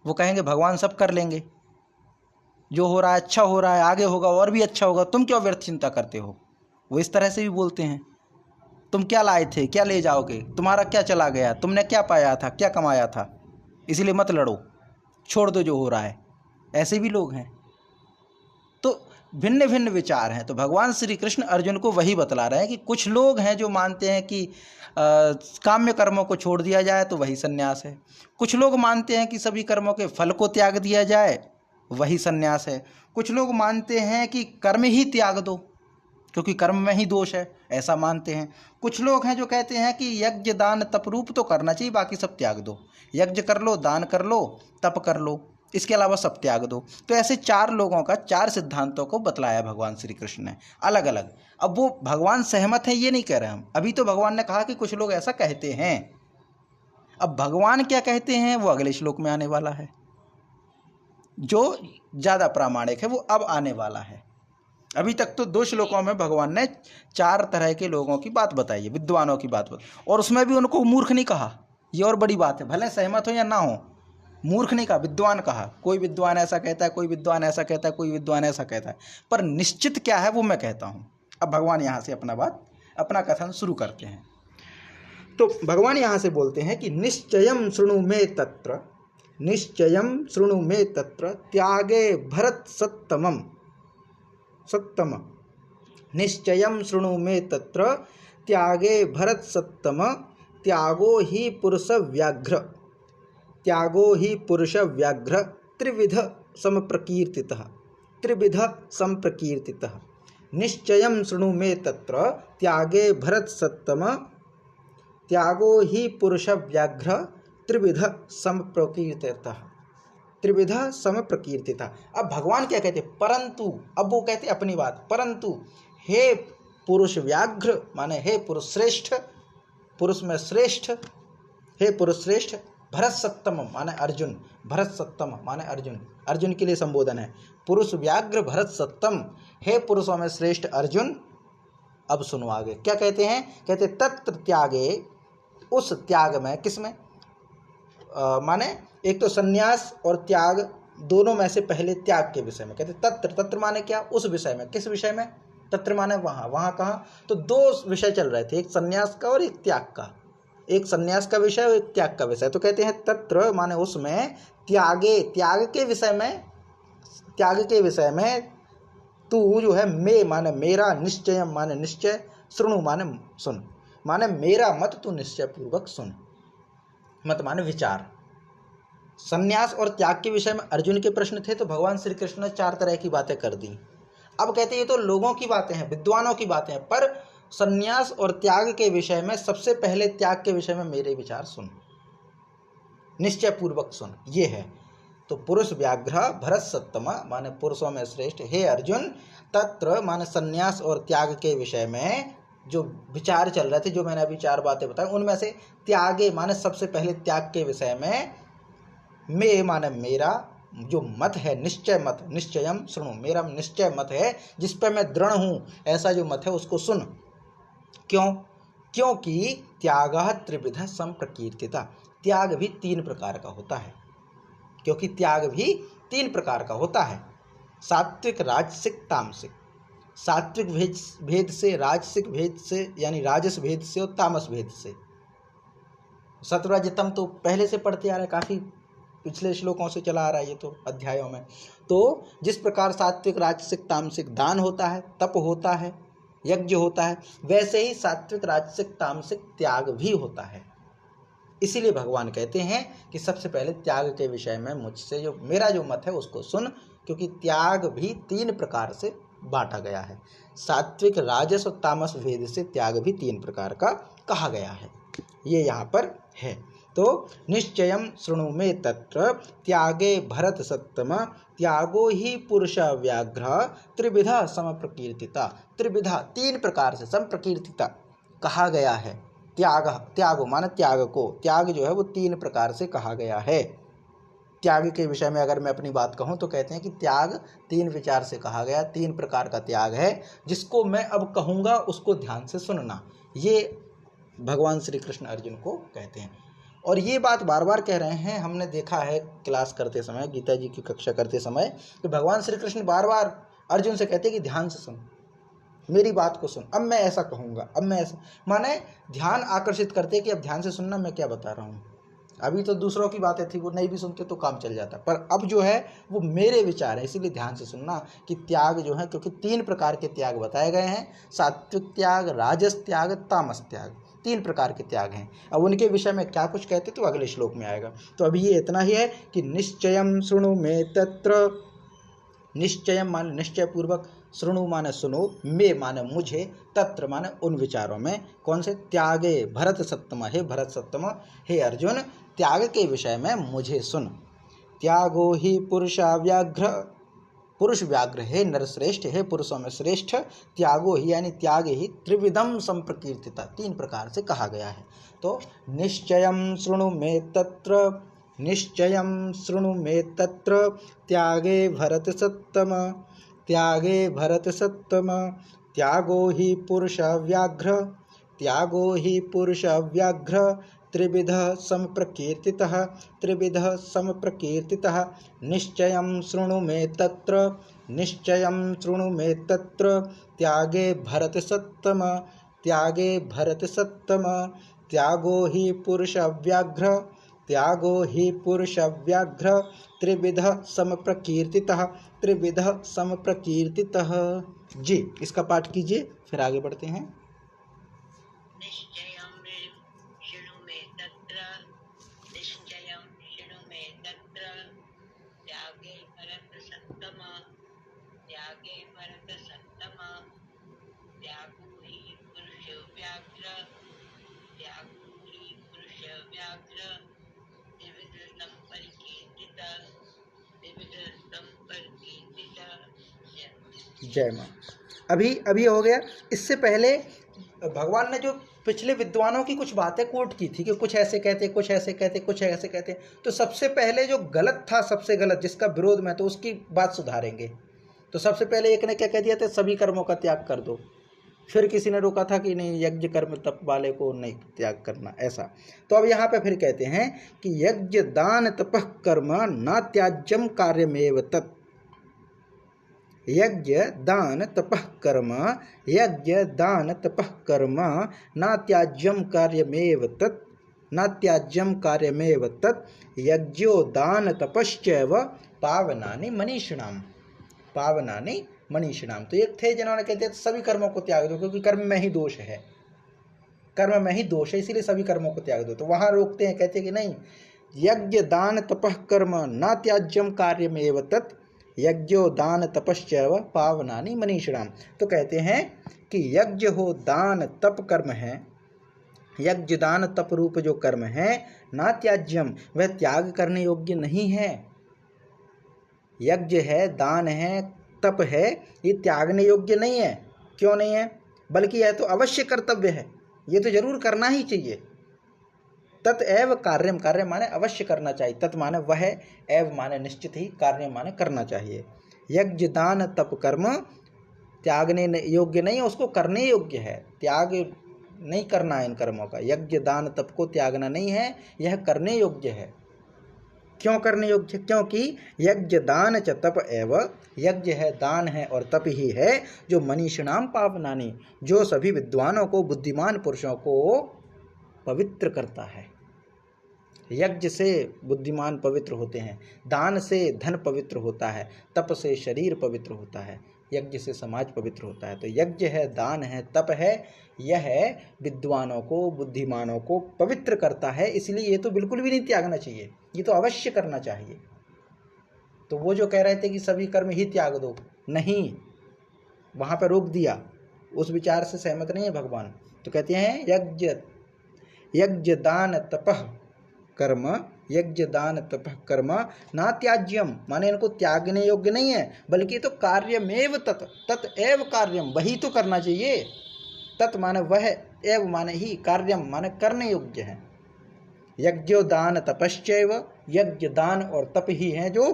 Speaker 1: वो कहेंगे भगवान सब कर लेंगे, जो हो रहा है अच्छा हो रहा है, आगे होगा और भी अच्छा होगा, तुम क्यों व्यर्थ चिंता करते हो। वो इस तरह से भी बोलते हैं। तुम क्या लाए थे, क्या ले जाओगे, तुम्हारा क्या चला गया, तुमने क्या पाया था, क्या कमाया था, इसीलिए मत लड़ो, छोड़ दो जो हो रहा है। ऐसे भी लोग हैं। तो भिन्न भिन्न विचार हैं। तो भगवान श्री कृष्ण अर्जुन को वही बतला रहे हैं कि कुछ लोग हैं जो मानते हैं कि काम्य कर्मों को छोड़ दिया जाए तो वही सन्यास है। कुछ लोग मानते हैं कि सभी कर्मों के फल को त्याग दिया जाए, वही सन्यास है। कुछ लोग मानते हैं कि कर्म ही त्याग दो क्योंकि कर्म में ही दोष है, ऐसा मानते हैं। कुछ लोग हैं जो कहते हैं कि यज्ञ दान तप रूप तो करना चाहिए, बाकी सब त्याग दो। यज्ञ कर लो, दान कर लो, तप कर लो, इसके अलावा सब त्याग दो। तो ऐसे चार लोगों का, चार सिद्धांतों को बतलाया भगवान श्री कृष्ण ने अलग अलग। अब वो भगवान सहमत हैं ये नहीं कह रहे हम, अभी तो भगवान ने कहा कि कुछ लोग ऐसा कहते हैं। अब भगवान क्या कहते हैं वो अगले श्लोक में आने वाला है, जो ज़्यादा प्रामाणिक है, वो अब आने वाला है। अभी तक तो 2 श्लोकों में भगवान ने 4 तरह के लोगों की बात बताई है, विद्वानों की बात बताई, और उसमें भी उनको मूर्ख नहीं कहा। ये और बड़ी बात है, भले सहमत हो या ना हो, मूर्ख नहीं कहा, विद्वान कहा। कोई विद्वान ऐसा कहता है, कोई विद्वान ऐसा कहता है, कोई विद्वान ऐसा कहता है, पर निश्चित क्या है वो मैं कहता हूँ। अब भगवान यहाँ से अपना कथन शुरू करते हैं। तो भगवान यहाँ से बोलते हैं कि निश्चयं शृणु मे तत्र, निश्चयं शृणु मे तत्र त्यागे भरत सत्तमम्, सत्तम, निश्चयं शृणु मे तत्र त्यागे भरत सत्तम, त्यागो ही पुरुष व्याघ्र, त्यागो ही पुरुष व्याघ्र त्रिविध समप्रकीर्तितः, त्रिविध संप्रकीर्तितः। निश्चयं शृणु मे तत्र त्यागे भरत सत्तम, त्यागो ही पुरुष व्याघ्र त्रिविध समप्रकीर्तितः, त्रिविध समप्रकीर्तितः। अब भगवान क्या कहते, परंतु, अब वो कहते अपनी बात, परंतु हे पुरुष व्याघ्र माने हे पुरुष श्रेष्ठ, पुरुष में श्रेष्ठ, हे पुरुष श्रेष्ठ, भरत सत्तम माने अर्जुन, भरत सत्तम माने अर्जुन, अर्जुन के लिए संबोधन है। पुरुष व्याघ्र भरत सत्तम, हे पुरुषों में श्रेष्ठ अर्जुन। अब सुनो आगे क्या कहते हैं, कहते तत्र त्यागे, उस त्याग में, किसमें, माने एक तो सन्यास और त्याग दोनों में से पहले त्याग के विषय में कहते तत्र, तत्र माने क्या, उस विषय में, किस विषय में, तत्र माने वहाँ, वहाँ कहाँ, तो 2 विषय चल रहे थे, एक सन्यास का और एक त्याग का, एक सन्यास का विषय और एक त्याग का विषय। तो कहते हैं तत्र माने उसमें, त्यागे त्याग के विषय में, त्याग के विषय में तू जो है, मे माने मेरा, निश्चय माने निश्चय, शृणु माने सुन, माने मेरा मत तू निश्चय पूर्वक सुन, मत माने विचार। सन्यास और त्याग के विषय में अर्जुन के प्रश्न थे, तो भगवान श्री कृष्ण ने 4 तरह की बातें कर दी। अब कहते हैं ये तो लोगों की बातें हैं, विद्वानों की बातें हैं, पर सन्यास और त्याग के विषय में सबसे पहले त्याग के विषय में मेरे विचार सुन, निश्चय पूर्वक सुन, ये है। तो पुरुष व्याघ्र भरत सत्तम माने पुरुषों में श्रेष्ठ, हे अर्जुन, तत्र माने सन्यास और त्याग के विषय में जो विचार चल रहे थे, जो मैंने अभी 4 बातें बताई, उनमें से त्यागे माने सबसे पहले त्याग के विषय में, मे माने मेरा जो मत है, निश्चय मत, निश्चयम सुनो, मेरा निश्चय मत है जिस पर मैं दृढ़ हूँ, ऐसा जो मत है उसको सुन। क्यों? क्योंकि त्यागः त्रिविध संप्रकीर्तिता, त्याग भी 3 प्रकार का होता है, क्योंकि त्याग भी 3 प्रकार का होता है, सात्विक, राजसिक, तामसिक। सात्विक भेद से, राजसिक भेद से यानी राजस भेद से, और तामस भेद से। सत्वरजतम तो पहले से पढ़ते आ रहे, काफ़ी पिछले श्लोकों से चला आ रहा है ये तो अध्यायों में। तो जिस प्रकार सात्विक, राजसिक, तामसिक दान होता है, तप होता है, यज्ञ होता है, वैसे ही सात्विक, राजसिक, तामसिक त्याग भी होता है। इसीलिए भगवान कहते हैं कि सबसे पहले त्याग के विषय में मुझसे जो मेरा जो मत है उसको सुन, क्योंकि त्याग भी 3 प्रकार से बांटा गया है। सात्विक, राजस और तामस भेद से त्याग भी 3 प्रकार का कहा गया है, ये यहाँ पर है। तो निश्चयम शृणु मे तत्र त्यागे भरत सत्तम त्यागो ही पुरुष व्याघ्र त्रिविधा समप्रकीर्तिता। त्रिविधा 3 प्रकार से समप्रकीर्तिता कहा गया है। त्याग माने त्याग को, त्याग जो है वो 3 प्रकार से कहा गया है। त्याग के विषय में अगर मैं अपनी बात कहूँ तो कहते हैं कि त्याग 3 विचार से कहा गया, 3 प्रकार का त्याग है, जिसको मैं अब कहूँगा उसको ध्यान से सुनना, ये भगवान श्री कृष्ण अर्जुन को कहते हैं। और ये बात बार बार कह रहे हैं, हमने देखा है क्लास करते समय, गीता जी की कक्षा करते समय, कि भगवान श्री कृष्ण बार बार अर्जुन से कहते हैं कि ध्यान से सुन, मेरी बात को सुन, अब मैं ऐसा कहूँगा, अब मैं ऐसा, माने ध्यान आकर्षित करते कि अब ध्यान से सुनना मैं क्या बता रहा हूँ। अभी तो दूसरों की बातें थी, वो नहीं भी सुनते तो काम चल जाता, पर अब जो है वो मेरे विचार है, इसीलिए ध्यान से सुनना कि त्याग जो है, क्योंकि 3 प्रकार के त्याग बताए गए हैं, सात्विक त्याग, राजस त्याग, तामस त्याग, 3 प्रकार के त्याग हैं। अब उनके विषय में क्या कुछ कहते तो अगले श्लोक में आएगा। तो अभी ये इतना ही है कि निश्चयम शृणु मे तत्र, निश्चयम माने निश्चय पूर्वक, शृणु माने सुनो, मे माने मुझे, तत्र माने उन विचारों में, कौन से? त्यागे भरत सत्तम, हे भरत सत्तम, हे अर्जुन, त्याग के विषय में मुझे सुन। त्यागो ही पुरुषा व्याघ्र, पुरुष व्याघ्र है, नरश्रेष्ठ है, पुरुषों में श्रेष्ठ, त्यागो ही यानी त्याग ही त्रिविधम संप्रकीर्तिता, 3 प्रकार से कहा गया है। तो निश्चयम शृणु मे तत्र, निश्चयम शृणु मे तत्र त्यागे भरत सत्तम, त्यागे भरत सत्तम त्यागो ही पुरुष व्याघ्र, त्यागो ही पुरुष व्याघ्र त्रिविध समप्रकीर्तितः, त्रिविध समप्रकीर्तितः। निश्चयं शृणु मे तत्र, निश्चयं शृणु मे तत्र त्यागे भरत सत्तम, त्यागे भरत सत्तम त्यागो ही पुरुष व्याघ्र, त्यागो ही पुरुष व्याघ्र त्रिविध समप्रकीर्तितः, त्रिविध समप्रकीर्तितः। जी, इसका पाठ कीजिए, फिर आगे बढ़ते हैं। जय माँ। अभी हो गया। इससे पहले भगवान ने जो पिछले विद्वानों की कुछ बातें कोट की थी कि कुछ ऐसे कहते, कुछ ऐसे कहते, कुछ ऐसे कहते, तो सबसे पहले जो गलत था, सबसे गलत जिसका विरोध में, तो उसकी बात सुधारेंगे। तो सबसे पहले एक ने क्या कह दिया था? सभी कर्मों का त्याग कर दो। फिर किसी ने रोका था कि नहीं, यज्ञ कर्म तप वाले को नहीं त्याग करना, ऐसा। तो अब यहाँ पे फिर कहते हैं कि यज्ञ दान तपः कर्म न त्याज्यम कार्यमेव तत्, यज्ञ दान तपः कर्म, यज्ञ दान तपः कर्म न त्याज्यम कार्यमेव तत्, न त्याज्यम कार्यमेव तत् यज्ञो दान तपश्चैव पावनानि मनीषिणाम, पावनानि मनीषिणाम। तो एक थे जिन्होंने कहते थे सभी कर्मों को त्याग दो, क्योंकि कर्म में ही दोष है, कर्म में ही दोष है, इसीलिए सभी कर्मों को त्याग दो। तो वहाँ रोकते हैं, कहते हैं कि नहीं, यज्ञ दान तपः कर्म न त्याज्यम कार्यमेव तत् यज्ञो दान तपश्चैव पावनानि मनीषिणाम। तो कहते हैं कि यज्ञ हो, दान तप कर्म है, यज्ञ दान तप रूप जो कर्म है, ना त्याज्यम, वह त्याग करने योग्य नहीं है। यज्ञ है, दान है, तप है, ये त्यागने योग्य नहीं है। क्यों नहीं है? बल्कि यह तो अवश्य कर्तव्य है, ये तो जरूर करना ही चाहिए। तत्एव कार्यम, कार्य माने अवश्य करना चाहिए, तत् माने वह, एव माने निश्चित ही, कार्य माने करना चाहिए। यज्ञ दान तप कर्म त्यागने योग्य नहीं है, उसको करने योग्य है, त्याग नहीं करना है इन कर्मों का। यज्ञ दान तप को त्यागना नहीं है, यह करने योग्य है। क्यों करने योग्य? क्योंकि यज्ञ दान च तप एव, यज्ञ है, दान है और तप ही है जो मनीषिणाम पावनानि, जो सभी विद्वानों को, बुद्धिमान पुरुषों को पवित्र करता है। यज्ञ से बुद्धिमान पवित्र होते हैं, दान से धन पवित्र होता है, तप से शरीर पवित्र होता है, यज्ञ से समाज पवित्र होता है। तो यज्ञ है, दान है, तप है, यह विद्वानों को, बुद्धिमानों को पवित्र करता है। इसलिए ये तो बिल्कुल भी नहीं त्यागना चाहिए, ये तो अवश्य करना चाहिए। तो वो जो कह रहे थे कि सभी कर्म ही त्याग दो, नहीं, वहाँ पर रोक दिया, उस विचार से सहमत नहीं है भगवान। तो कहते हैं यज्ञ दान तपः कर्म, यज्ञ दान तपः कर्म ना त्याज्यम, माने इनको त्यागने योग्य नहीं है, बल्कि तो कार्यमेव तत्, तत्एव कार्यम, वही तो करना चाहिए। तत् माने वह, एव माने ही, कार्यम माने करने योग्य है। यज्ञो दान तपश्चैव, यज्ञ दान और तप ही हैं जो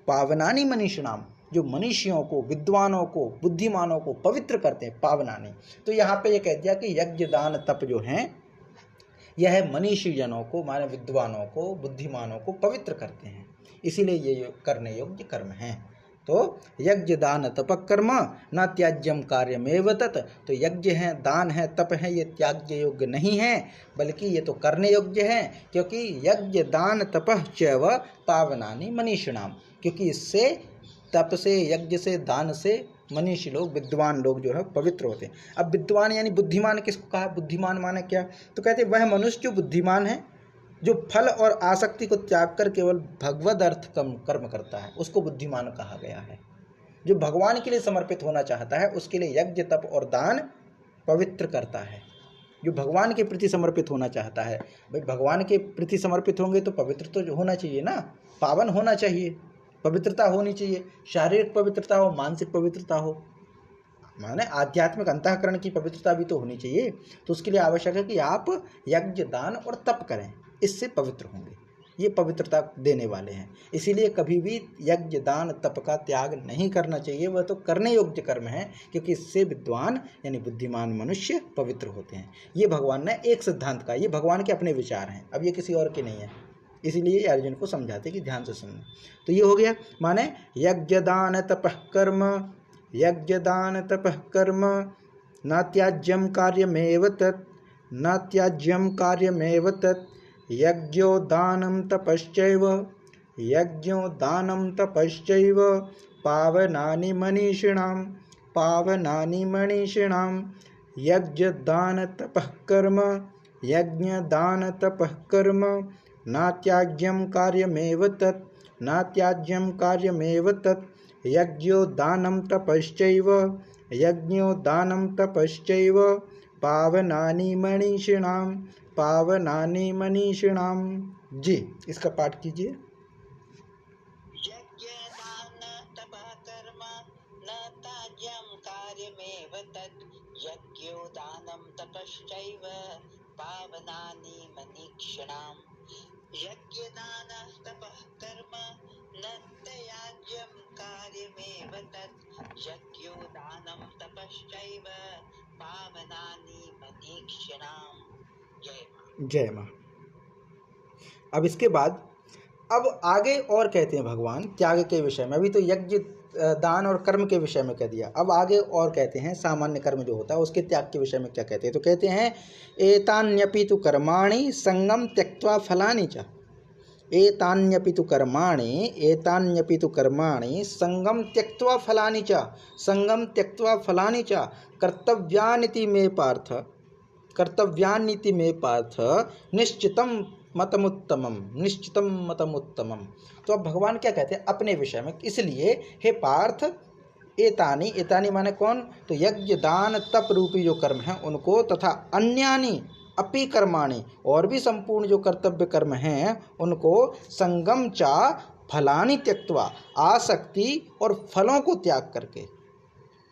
Speaker 1: पावनानि मनीषिणाम, जो मनुष्यों को, विद्वानों को, बुद्धिमानों को पवित्र करते हैं, पावनानि। तो यहाँ पे ये कह दिया कि यज्ञ दान तप जो हैं यह मनीषी जनों को, माने विद्वानों को, बुद्धिमानों को पवित्र करते हैं, इसीलिए ये करने योग्य कर्म हैं। तो यज्ञ दान तप कर्म न त्याज्यम कार्यमेव तत्, तो यज्ञ है, दान है, तप है, ये त्याज्य योग्य नहीं है, बल्कि ये तो करने योग्य है। क्योंकि यज्ञ दान तपः चैव पावनानि मनीषिणाम, क्योंकि इससे, तप से, यज्ञ से, दान से मनीषी लोग, विद्वान लोग जो है पवित्र होते हैं। अब विद्वान यानी बुद्धिमान किसको कहा? बुद्धिमान माने क्या? तो कहते वह मनुष्य जो बुद्धिमान है, जो फल और आसक्ति को त्याग कर केवल भगवद अर्थ कर्म करता है, उसको बुद्धिमान कहा गया है। जो भगवान के लिए समर्पित होना चाहता है, उसके लिए यज्ञ तप और दान पवित्र करता है। जो भगवान के प्रति समर्पित होना चाहता है, भाई भगवान के प्रति समर्पित होंगे तो पवित्र तो होना चाहिए ना, पावन होना चाहिए, पवित्रता होनी चाहिए, शारीरिक पवित्रता हो, मानसिक पवित्रता हो, माने आध्यात्मिक अंतःकरण की पवित्रता भी तो होनी चाहिए। तो उसके लिए आवश्यक है कि आप यज्ञ दान और तप करें, इससे पवित्र होंगे, ये पवित्रता देने वाले हैं। इसीलिए कभी भी यज्ञ दान तप का त्याग नहीं करना चाहिए, वह तो करने योग्य कर्म है, क्योंकि इससे विद्वान यानी बुद्धिमान मनुष्य पवित्र होते हैं। ये भगवान ने एक सिद्धांत का, ये भगवान के अपने विचार हैं, अब ये किसी और के नहीं है, इसीलिए अर्जुन को समझाते कि ध्यान से सुनना। तो ये हो गया, माने यज्ञ दान तपः कर्म, यज्ञ दान तपः कर्म न त्याज्यम कार्यमेव तत्, न त्याज्यम कार्यमेव तत्, यज्ञो दानं तपश्चैव, यज्ञो दानं तपश्चैव पावनानि मनीषिणां, पावनानि मनीषिणां, यज्ञ दान तपः कर्म, यज्ञ दान तपः कर्म न त्याज्यम कार्यमेव तत्, न त्याज्यम कार्यमेव तत्, यज्ञो दानं तपश्चैव, यज्ञो दानं तपश्चैव पावनानि मनीषिणां, पावनानि मनीषिणां। जी, इसका पाठ कीजिए।
Speaker 2: यज्ञ दान तप कर्म न त्याज्यम कार्यमेव तत्, यज्ञो दानं तपश्चैव पावनानि मनीषिणां, यज्ञ दान तप कर्म न त्याज्यम कार्यमेव तत्, यज्ञो दानं तपश्चैव पावनानि मनीषिणां।
Speaker 1: जय माँ। अब इसके बाद अब आगे और कहते हैं भगवान त्याग के विषय में। अभी तो यज्ञ दान और कर्म के विषय में कह दिया, अब आगे और कहते हैं सामान्य कर्म जो होता है उसके त्याग के विषय में क्या कहते हैं। तो कहते हैं एतान्यपि तु कर्माणि संगम त्यक्त्वा फलानि च, एतान्यपि तु कर्माणि, एतान्यपि तु कर्माणि संगम त्यक्त्वा फलानि च, संगम त्यक्त्वा फलानि च कर्तव्यानिति मे पार्थ, कर्तव्यानिति मे पार्थ निश्चितम मतमुत्तमम, निश्चितम मतमुत्तमम। तो अब भगवान क्या कहते हैं अपने विषय में, इसलिए हे पार्थ एतानि, एतानि माने कौन? तो यज्ञ दान तप रूपी जो कर्म हैं उनको, तथा अन्यानि अपि कर्माणि, और भी संपूर्ण जो कर्तव्य कर्म हैं उनको, संगम चा फलानि त्यक्त्वा, आसक्ति और फलों को त्याग करके,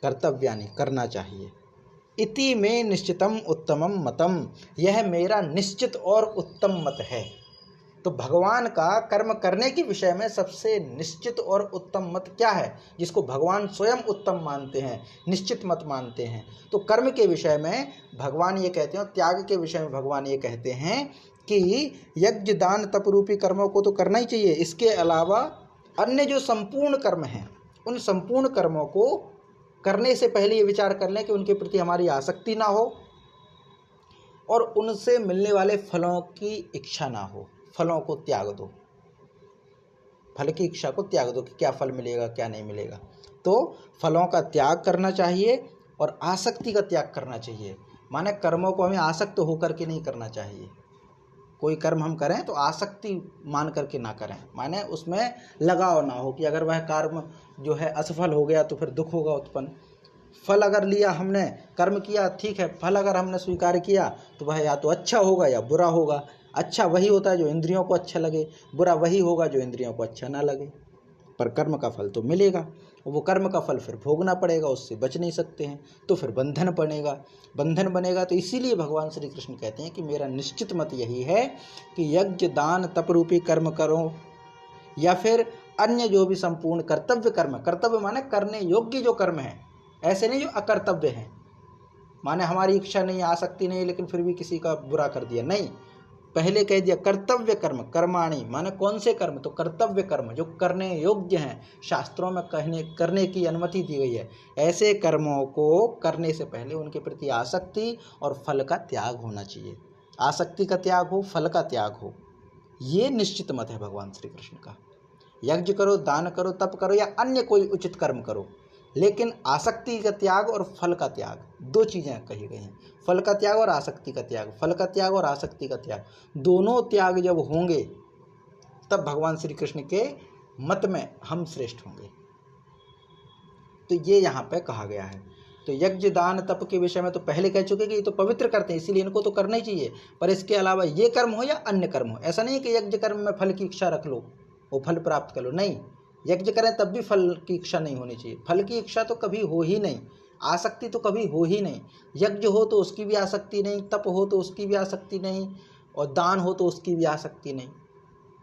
Speaker 1: कर्तव्यानि करना चाहिए। इति में निश्चितम उत्तमम मतम, यह मेरा निश्चित और उत्तम मत है। तो भगवान का कर्म करने के विषय में सबसे निश्चित और उत्तम मत क्या है, जिसको भगवान स्वयं उत्तम मानते हैं, निश्चित मत मानते हैं। तो कर्म के विषय में भगवान ये कहते हैं, और त्याग के विषय में भगवान ये कहते हैं कि यज्ञ दान तप रूपी कर्मों को तो करना ही चाहिए। इसके अलावा अन्य जो संपूर्ण कर्म हैं, उन संपूर्ण कर्मों को करने से पहले ये विचार कर लें कि उनके प्रति हमारी आसक्ति ना हो और उनसे मिलने वाले फलों की इच्छा ना हो। फलों को त्याग दो, फल की इच्छा को त्याग दो कि क्या फल मिलेगा क्या नहीं मिलेगा। तो फलों का त्याग करना चाहिए और आसक्ति का त्याग करना चाहिए। माने कर्मों को हमें आसक्त होकर के नहीं करना चाहिए। कोई कर्म हम करें तो आसक्ति मान करके ना करें, माने उसमें लगाव ना हो कि अगर वह कर्म जो है असफल हो गया तो फिर दुख होगा उत्पन्न। फल अगर लिया हमने, कर्म किया, ठीक है, फल अगर हमने स्वीकार किया तो वह या तो अच्छा होगा या बुरा होगा। अच्छा वही होता है जो इंद्रियों को अच्छा लगे, बुरा वही होगा जो इंद्रियों को अच्छा ना लगे, पर कर्म का फल तो मिलेगा। वो कर्म का फल फिर भोगना पड़ेगा, उससे बच नहीं सकते हैं, तो फिर बंधन बनेगा। तो इसीलिए भगवान श्री कृष्ण कहते हैं कि मेरा निश्चित मत यही है कि यज्ञ दान तप रूपी कर्म करो, या फिर अन्य जो भी संपूर्ण कर्तव्य माने करने योग्य जो कर्म है, ऐसे नहीं जो अकर्तव्य हैं, माने हमारी इच्छा नहीं, आसक्ति नहीं, लेकिन फिर भी किसी का बुरा कर दिया, नहीं, पहले कह दिया कर्तव्य कर्म, कर्माणि माने कौन से कर्म, तो कर्तव्य कर्म जो करने योग्य हैं, शास्त्रों में करने की अनुमति दी गई है, ऐसे कर्मों को करने से पहले उनके प्रति आसक्ति और फल का त्याग होना चाहिए। आसक्ति का त्याग हो, फल का त्याग हो, ये निश्चित मत है भगवान श्री कृष्ण का। यज्ञ करो, दान करो, तप करो या अन्य कोई उचित कर्म करो, लेकिन आसक्ति का त्याग और फल का त्याग, दो चीज़ें कही गई हैं, फल का त्याग और आसक्ति का त्याग। फल का त्याग और आसक्ति का त्याग, दोनों त्याग जब होंगे तब भगवान श्री कृष्ण के मत में हम श्रेष्ठ होंगे। तो ये यहाँ पे कहा गया है। तो यज्ञ दान तप के विषय में तो पहले कह चुके कि ये तो पवित्र करते हैं, इसीलिए इनको तो करना ही चाहिए, पर इसके अलावा ये कर्म हो या अन्य कर्म हो, ऐसा नहीं है कि यज्ञ कर्म में फल की इच्छा रख लो, वो फल प्राप्त कर लो, नहीं, यज्ञ करें तब भी फल की इच्छा नहीं होनी चाहिए। फल की इच्छा तो कभी हो ही नहीं, आसक्ति तो कभी हो ही नहीं। यज्ञ हो तो उसकी भी आसक्ति नहीं, तप हो तो उसकी भी आसक्ति नहीं, और दान हो तो उसकी भी आसक्ति नहीं,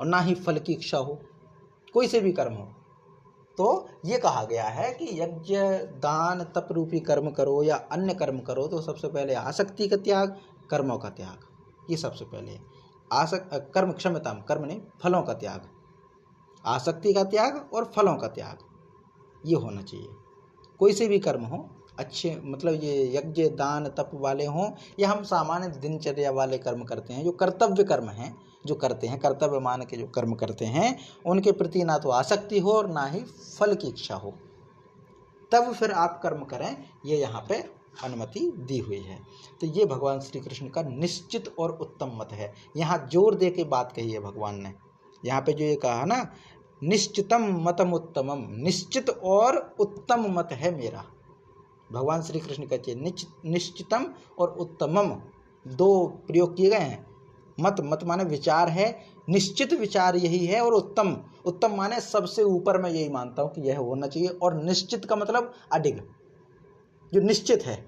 Speaker 1: और ना ही फल की इच्छा हो, कोई से भी कर्म हो। तो ये कहा गया है कि यज्ञ दान तप रूपी कर्म करो या अन्य कर्म करो तो सबसे पहले आसक्ति का त्याग, कर्मों का त्याग, ये सबसे पहले कर्म नहीं, फलों का त्याग, आसक्ति का त्याग और फलों का त्याग, ये होना चाहिए। कोई से भी कर्म हो, अच्छे मतलब ये यज्ञ दान तप वाले हों या हम सामान्य दिनचर्या वाले कर्म करते हैं, जो कर्तव्य कर्म हैं, जो करते हैं कर्तव्य मान के जो कर्म करते हैं, उनके प्रति ना तो आसक्ति हो और ना ही फल की इच्छा हो, तब फिर आप कर्म करें, ये यहाँ पे अनुमति दी हुई है। तो ये भगवान श्री कृष्ण का निश्चित और उत्तम मत है। यहाँ जोर दे के बात कही है भगवान ने, यहाँ पे जो ये कहा ना, निश्चितम मतम उत्तमम, निश्चित और उत्तम मत है मेरा। भगवान श्री कृष्ण कहते हैं निश्चितम और उत्तमम, दो प्रयोग किए गए हैं। मत माने विचार है, निश्चित विचार यही है, और उत्तम माने सबसे ऊपर मैं यही मानता हूँ कि यह होना चाहिए। और निश्चित का मतलब अडिग, जो निश्चित है,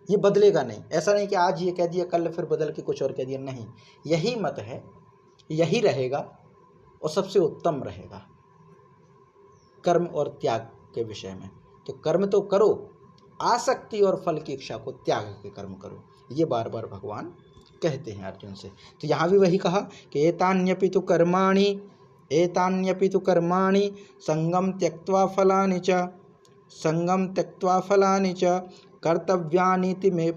Speaker 1: ये बदलेगा नहीं। ऐसा नहीं कि आज ये कह दिया कल फिर बदल के कुछ और कह दिया, नहीं, यही मत है, यही रहेगा और सबसे उत्तम रहेगा कर्म और त्याग के विषय में। तो कर्म तो करो, आसक्ति और फल की इच्छा को त्याग के कर्म करो, ये बार बार भगवान कहते हैं अर्जुन से। तो यहाँ भी वही कहा कि एतान्यपि तु कर्माणि संगम त्यक्त्वा फलानि च कर्तव्यानीति मे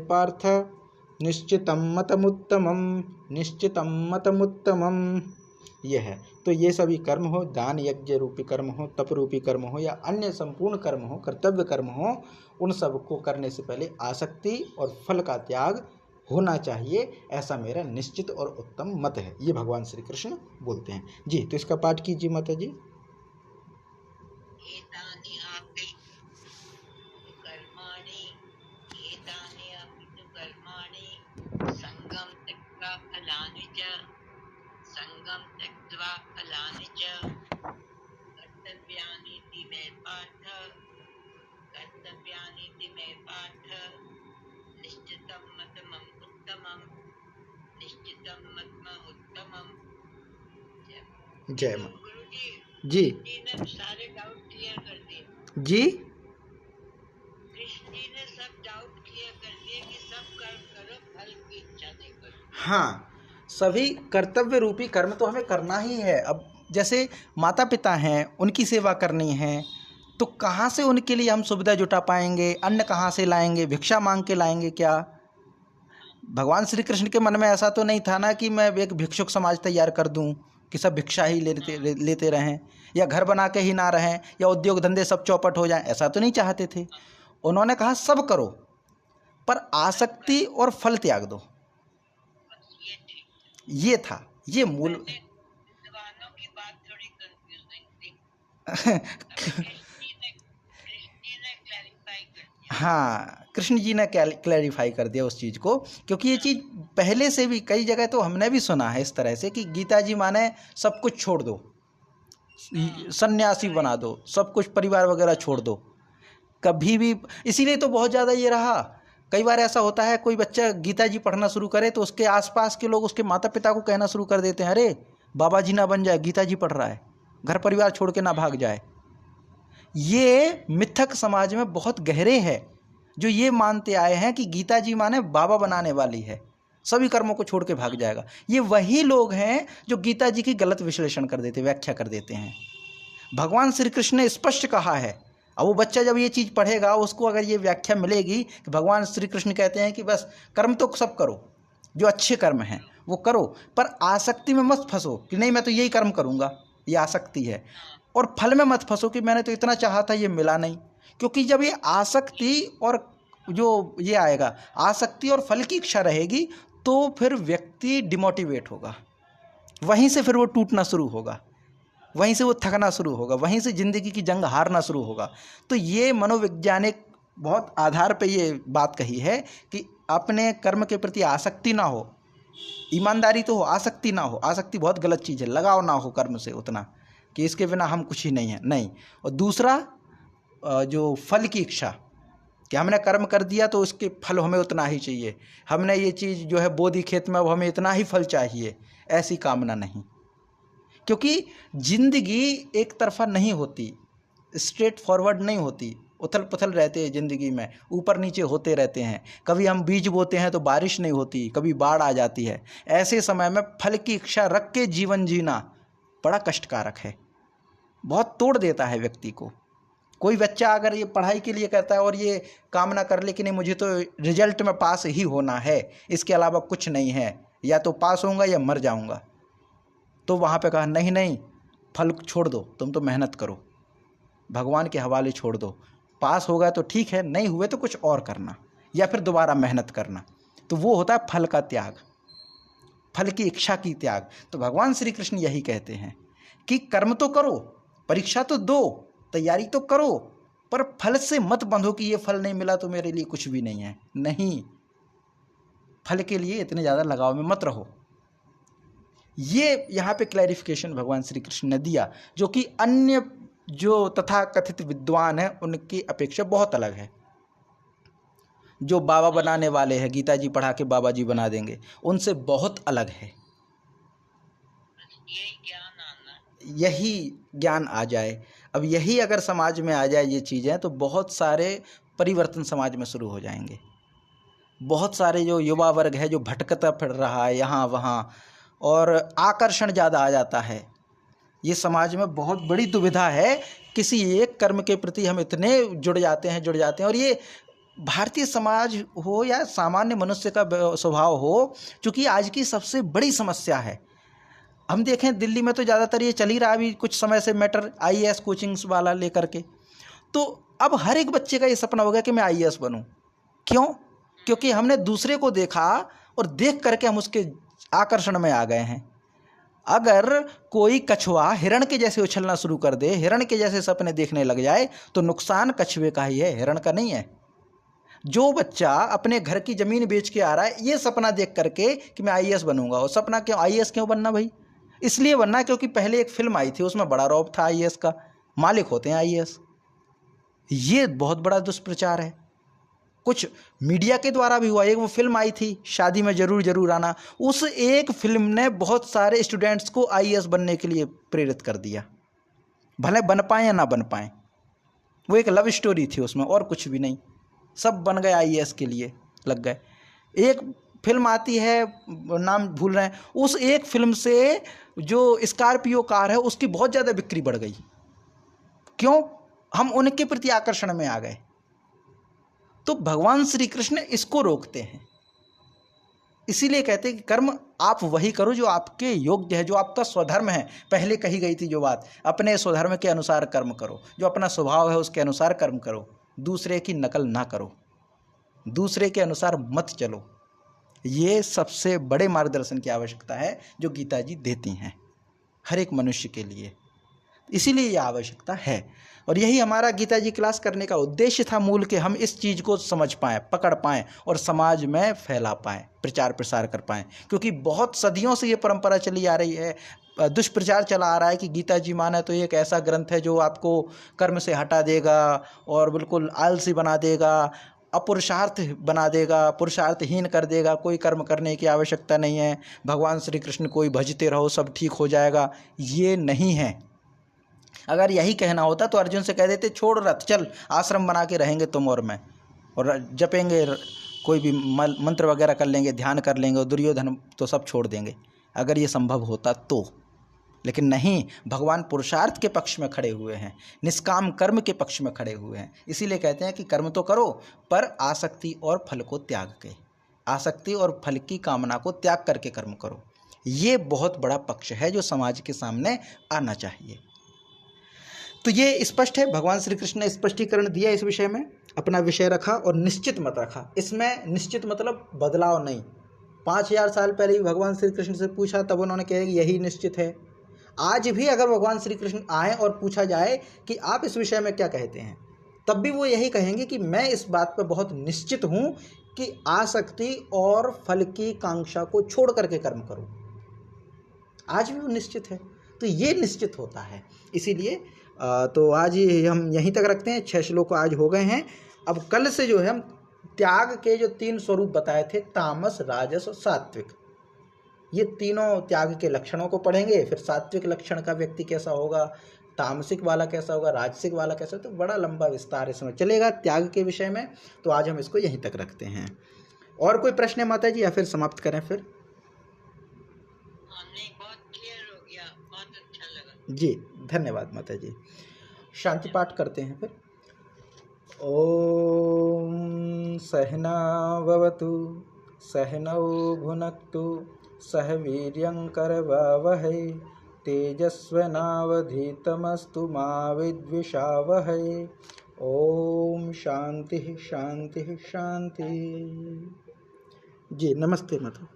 Speaker 1: पार्थ निश्चितं मतमुत्तमम्। ये है। तो ये सभी कर्म हो, दान यज्ञ रूपी कर्म हो, तप रूपी कर्म हो या अन्य संपूर्ण कर्म हो, कर्तव्य कर्म हो, उन सब को करने से पहले आसक्ति और फल का त्याग होना चाहिए, ऐसा मेरा निश्चित और उत्तम मत है। ये भगवान श्री कृष्ण बोलते हैं जी। तो इसका पाठ कीजिए माता जी।
Speaker 2: संगम त्यक्त्वा फलानि च कर्तव्यानीति मे पार्थ कर्तव्यानीति मे पार्थ निश्चितं मतमं उत्तमं निश्चितं मतमं उत्तमम।
Speaker 1: जय मां।
Speaker 2: गुरु जी
Speaker 1: जी
Speaker 2: ने सारे डाउट क्लियर कर दिए।
Speaker 1: जी
Speaker 2: कृष्ण जी ने सब डाउट क्लियर कर दिए कि सब कर्म करो, फल की इच्छा नहीं करो।
Speaker 1: हाँ, सभी कर्तव्य रूपी कर्म तो हमें करना ही है। अब जैसे माता पिता हैं, उनकी सेवा करनी है, तो कहाँ से उनके लिए हम सुविधा जुटा पाएंगे? अन्न कहाँ से लाएंगे? भिक्षा मांग के लाएंगे क्या? भगवान श्री कृष्ण के मन में ऐसा तो नहीं था ना कि मैं एक भिक्षुक समाज तैयार कर दूं कि सब भिक्षा ही लेते रहें, या घर बना के ही ना रहें, या उद्योग धंधे सब चौपट हो जाएं। ऐसा तो नहीं चाहते थे। उन्होंने कहा सब करो, पर आसक्ति और फल त्याग दो। ये था, ये मूल
Speaker 2: विद्वानों की बात थोड़ी कंफ्यूजिंग थी।
Speaker 1: हाँ, कृष्ण जी ने क्लैरिफाई कर दिया उस चीज़ को, क्योंकि ये चीज़ पहले से भी कई जगह तो हमने भी सुना है इस तरह से कि गीता जी माने सब कुछ छोड़ दो, सन्यासी बना दो, सब कुछ परिवार वगैरह छोड़ दो। कभी भी इसीलिए तो बहुत ज़्यादा ये रहा। कई बार ऐसा होता है, कोई बच्चा गीता जी पढ़ना शुरू करे तो उसके आसपास के लोग उसके माता पिता को कहना शुरू कर देते हैं, अरे बाबा जी ना बन जाए, गीता जी पढ़ रहा है, घर परिवार छोड़ के ना भाग जाए। ये मिथक समाज में बहुत गहरे है, जो ये मानते आए हैं कि गीता जी माने बाबा बनाने वाली है, सभी कर्मों को छोड़ के भाग जाएगा। ये वही लोग हैं जो गीता जी की गलत विश्लेषण कर देते, व्याख्या कर देते हैं। भगवान श्री कृष्ण ने स्पष्ट कहा है। अब वो बच्चा जब ये चीज़ पढ़ेगा, उसको अगर ये व्याख्या मिलेगी कि भगवान श्री कृष्ण कहते हैं कि बस कर्म तो सब करो, जो अच्छे कर्म हैं वो करो, पर आसक्ति में मत फंसो कि नहीं मैं तो यही कर्म करूँगा, ये आसक्ति है। और फल में मत फंसो कि मैंने तो इतना चाहा था, ये मिला नहीं। क्योंकि जब ये आसक्ति और जो ये आएगा, आसक्ति और फल की इच्छा रहेगी, तो फिर व्यक्ति डिमोटिवेट होगा, वहीं से फिर वो टूटना शुरू होगा, वहीं से वो थकना शुरू होगा, वहीं से ज़िंदगी की जंग हारना शुरू होगा। तो ये मनोवैज्ञानिक बहुत आधार पे ये बात कही है कि अपने कर्म के प्रति आसक्ति ना हो, ईमानदारी तो हो, आसक्ति ना हो। आसक्ति बहुत गलत चीज़ है, लगाव ना हो कर्म से उतना कि इसके बिना हम कुछ ही नहीं है, नहीं। और दूसरा जो फल की इच्छा कि हमने कर्म कर दिया तो उसके फल हमें उतना ही चाहिए, हमने ये चीज़ जो है बोधी खेत में, अब हमें इतना ही फल चाहिए, ऐसी कामना नहीं। क्योंकि जिंदगी एक तरफा नहीं होती, स्ट्रेट फॉरवर्ड नहीं होती, उथल पुथल रहते हैं ज़िंदगी में, ऊपर नीचे होते रहते हैं। कभी हम बीज बोते हैं तो बारिश नहीं होती, कभी बाढ़ आ जाती है। ऐसे समय में फल की इच्छा रख के जीवन जीना बड़ा कष्टकारक है, बहुत तोड़ देता है व्यक्ति को। कोई बच्चा अगर ये पढ़ाई के लिए कहता है और ये कामना कर ले कि नहीं मुझे तो रिजल्ट में पास ही होना है, इसके अलावा कुछ नहीं है, या तो पास होऊंगा या मर जाऊंगा, तो वहाँ पे कहा नहीं नहीं, फल छोड़ दो, तुम तो मेहनत करो, भगवान के हवाले छोड़ दो। पास होगा तो ठीक है, नहीं हुए तो कुछ और करना, या फिर दोबारा मेहनत करना। तो वो होता है फल का त्याग, फल की इच्छा की त्याग। तो भगवान श्री कृष्ण यही कहते हैं कि कर्म तो करो, परीक्षा तो दो, तैयारी तो करो, पर फल से मत बंधो कि ये फल नहीं मिला तो मेरे लिए कुछ भी नहीं है। नहीं, फल के लिए इतने ज़्यादा लगाव में मत रहो। ये यहाँ पे क्लैरिफिकेशन भगवान श्री कृष्ण ने दिया, जो कि अन्य जो तथाकथित विद्वान हैं उनकी अपेक्षा बहुत अलग है। जो बाबा बनाने वाले हैं, गीता जी पढ़ा के बाबा जी बना देंगे, उनसे बहुत अलग है। यही ज्ञान आ जाए, अब यही अगर समाज में आ जाए ये चीज़ें, तो बहुत सारे परिवर्तन समाज में शुरू हो जाएंगे। बहुत सारे जो युवा वर्ग है जो भटकता फिर रहा है यहाँ वहाँ, और आकर्षण ज़्यादा आ जाता है, ये समाज में बहुत बड़ी दुविधा है। किसी एक कर्म के प्रति हम इतने जुड़ जाते हैं, और ये भारतीय समाज हो या सामान्य मनुष्य का स्वभाव हो, चूँकि आज की सबसे बड़ी समस्या है। हम देखें दिल्ली में तो ज़्यादातर ये चल ही रहा अभी कुछ समय से मैटर, IAS कोचिंग्स वाला लेकर के। तो अब हर एक बच्चे का ये सपना हो गया कि मैं IAS बनूं। क्यों? क्योंकि हमने दूसरे को देखा और देख करके हम उसके आकर्षण में आ गए हैं। अगर कोई कछुआ हिरण के जैसे उछलना शुरू कर दे, हिरण के जैसे सपने देखने लग जाए, तो नुकसान कछुए का ही है, हिरण का नहीं है। जो बच्चा अपने घर की ज़मीन बेच के आ रहा है ये सपना देख करके कि मैं IAS बनूंगा, और सपना क्यों, IAS क्यों बनना भाई? इसलिए बनना क्योंकि पहले एक फिल्म आई थी, उसमें बड़ा रौब था IAS का, मालिक होते हैं IAS। ये बहुत बड़ा दुष्प्रचार है। कुछ मीडिया के द्वारा भी हुआ। एक वो फिल्म आई थी शादी में जरूर जरूर आना, उस एक फिल्म ने बहुत सारे स्टूडेंट्स को आईएएस बनने के लिए प्रेरित कर दिया, भले बन पाए या ना बन पाए। वो एक लव स्टोरी थी उसमें, और कुछ भी नहीं, सब बन गए आईएएस के लिए लग गए। एक फिल्म आती है, नाम भूल रहे हैं, उस एक फिल्म से जो स्कॉर्पियो कार है उसकी बहुत ज़्यादा बिक्री बढ़ गई। क्यों? हम उनके प्रति आकर्षण में आ गए। तो भगवान श्री कृष्ण इसको रोकते हैं। इसीलिए कहते हैं कि कर्म आप वही करो जो आपके योग्य है, जो आपका स्वधर्म है। पहले कही गई थी जो बात, अपने स्वधर्म के अनुसार कर्म करो, जो अपना स्वभाव है उसके अनुसार कर्म करो, दूसरे की नकल ना करो, दूसरे के अनुसार मत चलो। ये सबसे बड़े मार्गदर्शन की आवश्यकता है जो गीता जी देती हैं हर एक मनुष्य के लिए। इसीलिए यह आवश्यकता है, और यही हमारा गीता जी क्लास करने का उद्देश्य था मूल, के हम इस चीज़ को समझ पाएँ, पकड़ पाएँ और समाज में फैला पाएँ, प्रचार प्रसार कर पाएँ। क्योंकि बहुत सदियों से ये परंपरा चली आ रही है, दुष्प्रचार चला आ रहा है कि गीता जी माने तो ये एक ऐसा ग्रंथ है जो आपको कर्म से हटा देगा और बिल्कुल आलसी बना देगा, अपुरुषार्थ बना देगा, पुरुषार्थहीन कर देगा, कोई कर्म करने की आवश्यकता नहीं है, भगवान श्री कृष्ण को ही भजते रहो सब ठीक हो जाएगा। ये नहीं है। अगर यही कहना होता तो अर्जुन से कह देते छोड़ रथ, चल आश्रम बना के रहेंगे तुम और मैं, और जपेंगे, कोई भी मंत्र वगैरह कर लेंगे, ध्यान कर लेंगे, और दुर्योधन तो सब छोड़ देंगे, अगर ये संभव होता तो। लेकिन नहीं, भगवान पुरुषार्थ के पक्ष में खड़े हुए हैं, निष्काम कर्म के पक्ष में खड़े हुए हैं। इसीलिए कहते हैं कि कर्म तो करो पर आसक्ति और फल को त्याग के, आसक्ति और फल की कामना को त्याग करके कर्म करो। ये बहुत बड़ा पक्ष है जो समाज के सामने आना चाहिए। तो ये स्पष्ट है, भगवान श्री कृष्ण ने स्पष्टीकरण दिया इस विषय में, अपना विषय रखा और निश्चित मत रखा। इसमें निश्चित मतलब बदलाव नहीं। 5000 साल पहले ही भगवान श्री कृष्ण से पूछा तब उन्होंने कहा कि यही निश्चित है। आज भी अगर भगवान श्री कृष्ण आए और पूछा जाए कि आप इस विषय में क्या कहते हैं, तब भी वो यही कहेंगे कि मैं इस बात पर बहुत निश्चित हूँ कि आसक्ति और फल की कांक्षा को छोड़ करके कर्म करो। आज भी वो निश्चित है। तो ये निश्चित होता है। इसीलिए तो आज हम यहीं तक रखते हैं। 6 श्लोक आज हो गए हैं। अब कल से जो है हम त्याग के जो 3 स्वरूप बताए थे, तामस, राजस और सात्विक, ये तीनों त्याग के लक्षणों को पढ़ेंगे। फिर सात्विक लक्षण का व्यक्ति कैसा होगा, तामसिक वाला कैसा होगा, राजसिक वाला कैसा, तो बड़ा लंबा विस्तार इसमें चलेगा त्याग के विषय में। तो आज हम इसको यहीं तक रखते हैं। और कोई प्रश्न है माता जी, या फिर समाप्त करें फिर?
Speaker 2: नहीं, बहुत क्लियर हो गया, बहुत अच्छा लगा
Speaker 1: जी, धन्यवाद माता जी। शांति पाठ करते हैं फिर। ओम सहना भवतु सहनौ भुनक्तु सह वीर्यं करवावहै तेजस्विनावधीतमस्तु मा विद्विषावहै। ओम शांति शांति शांति। जी नमस्ते माता।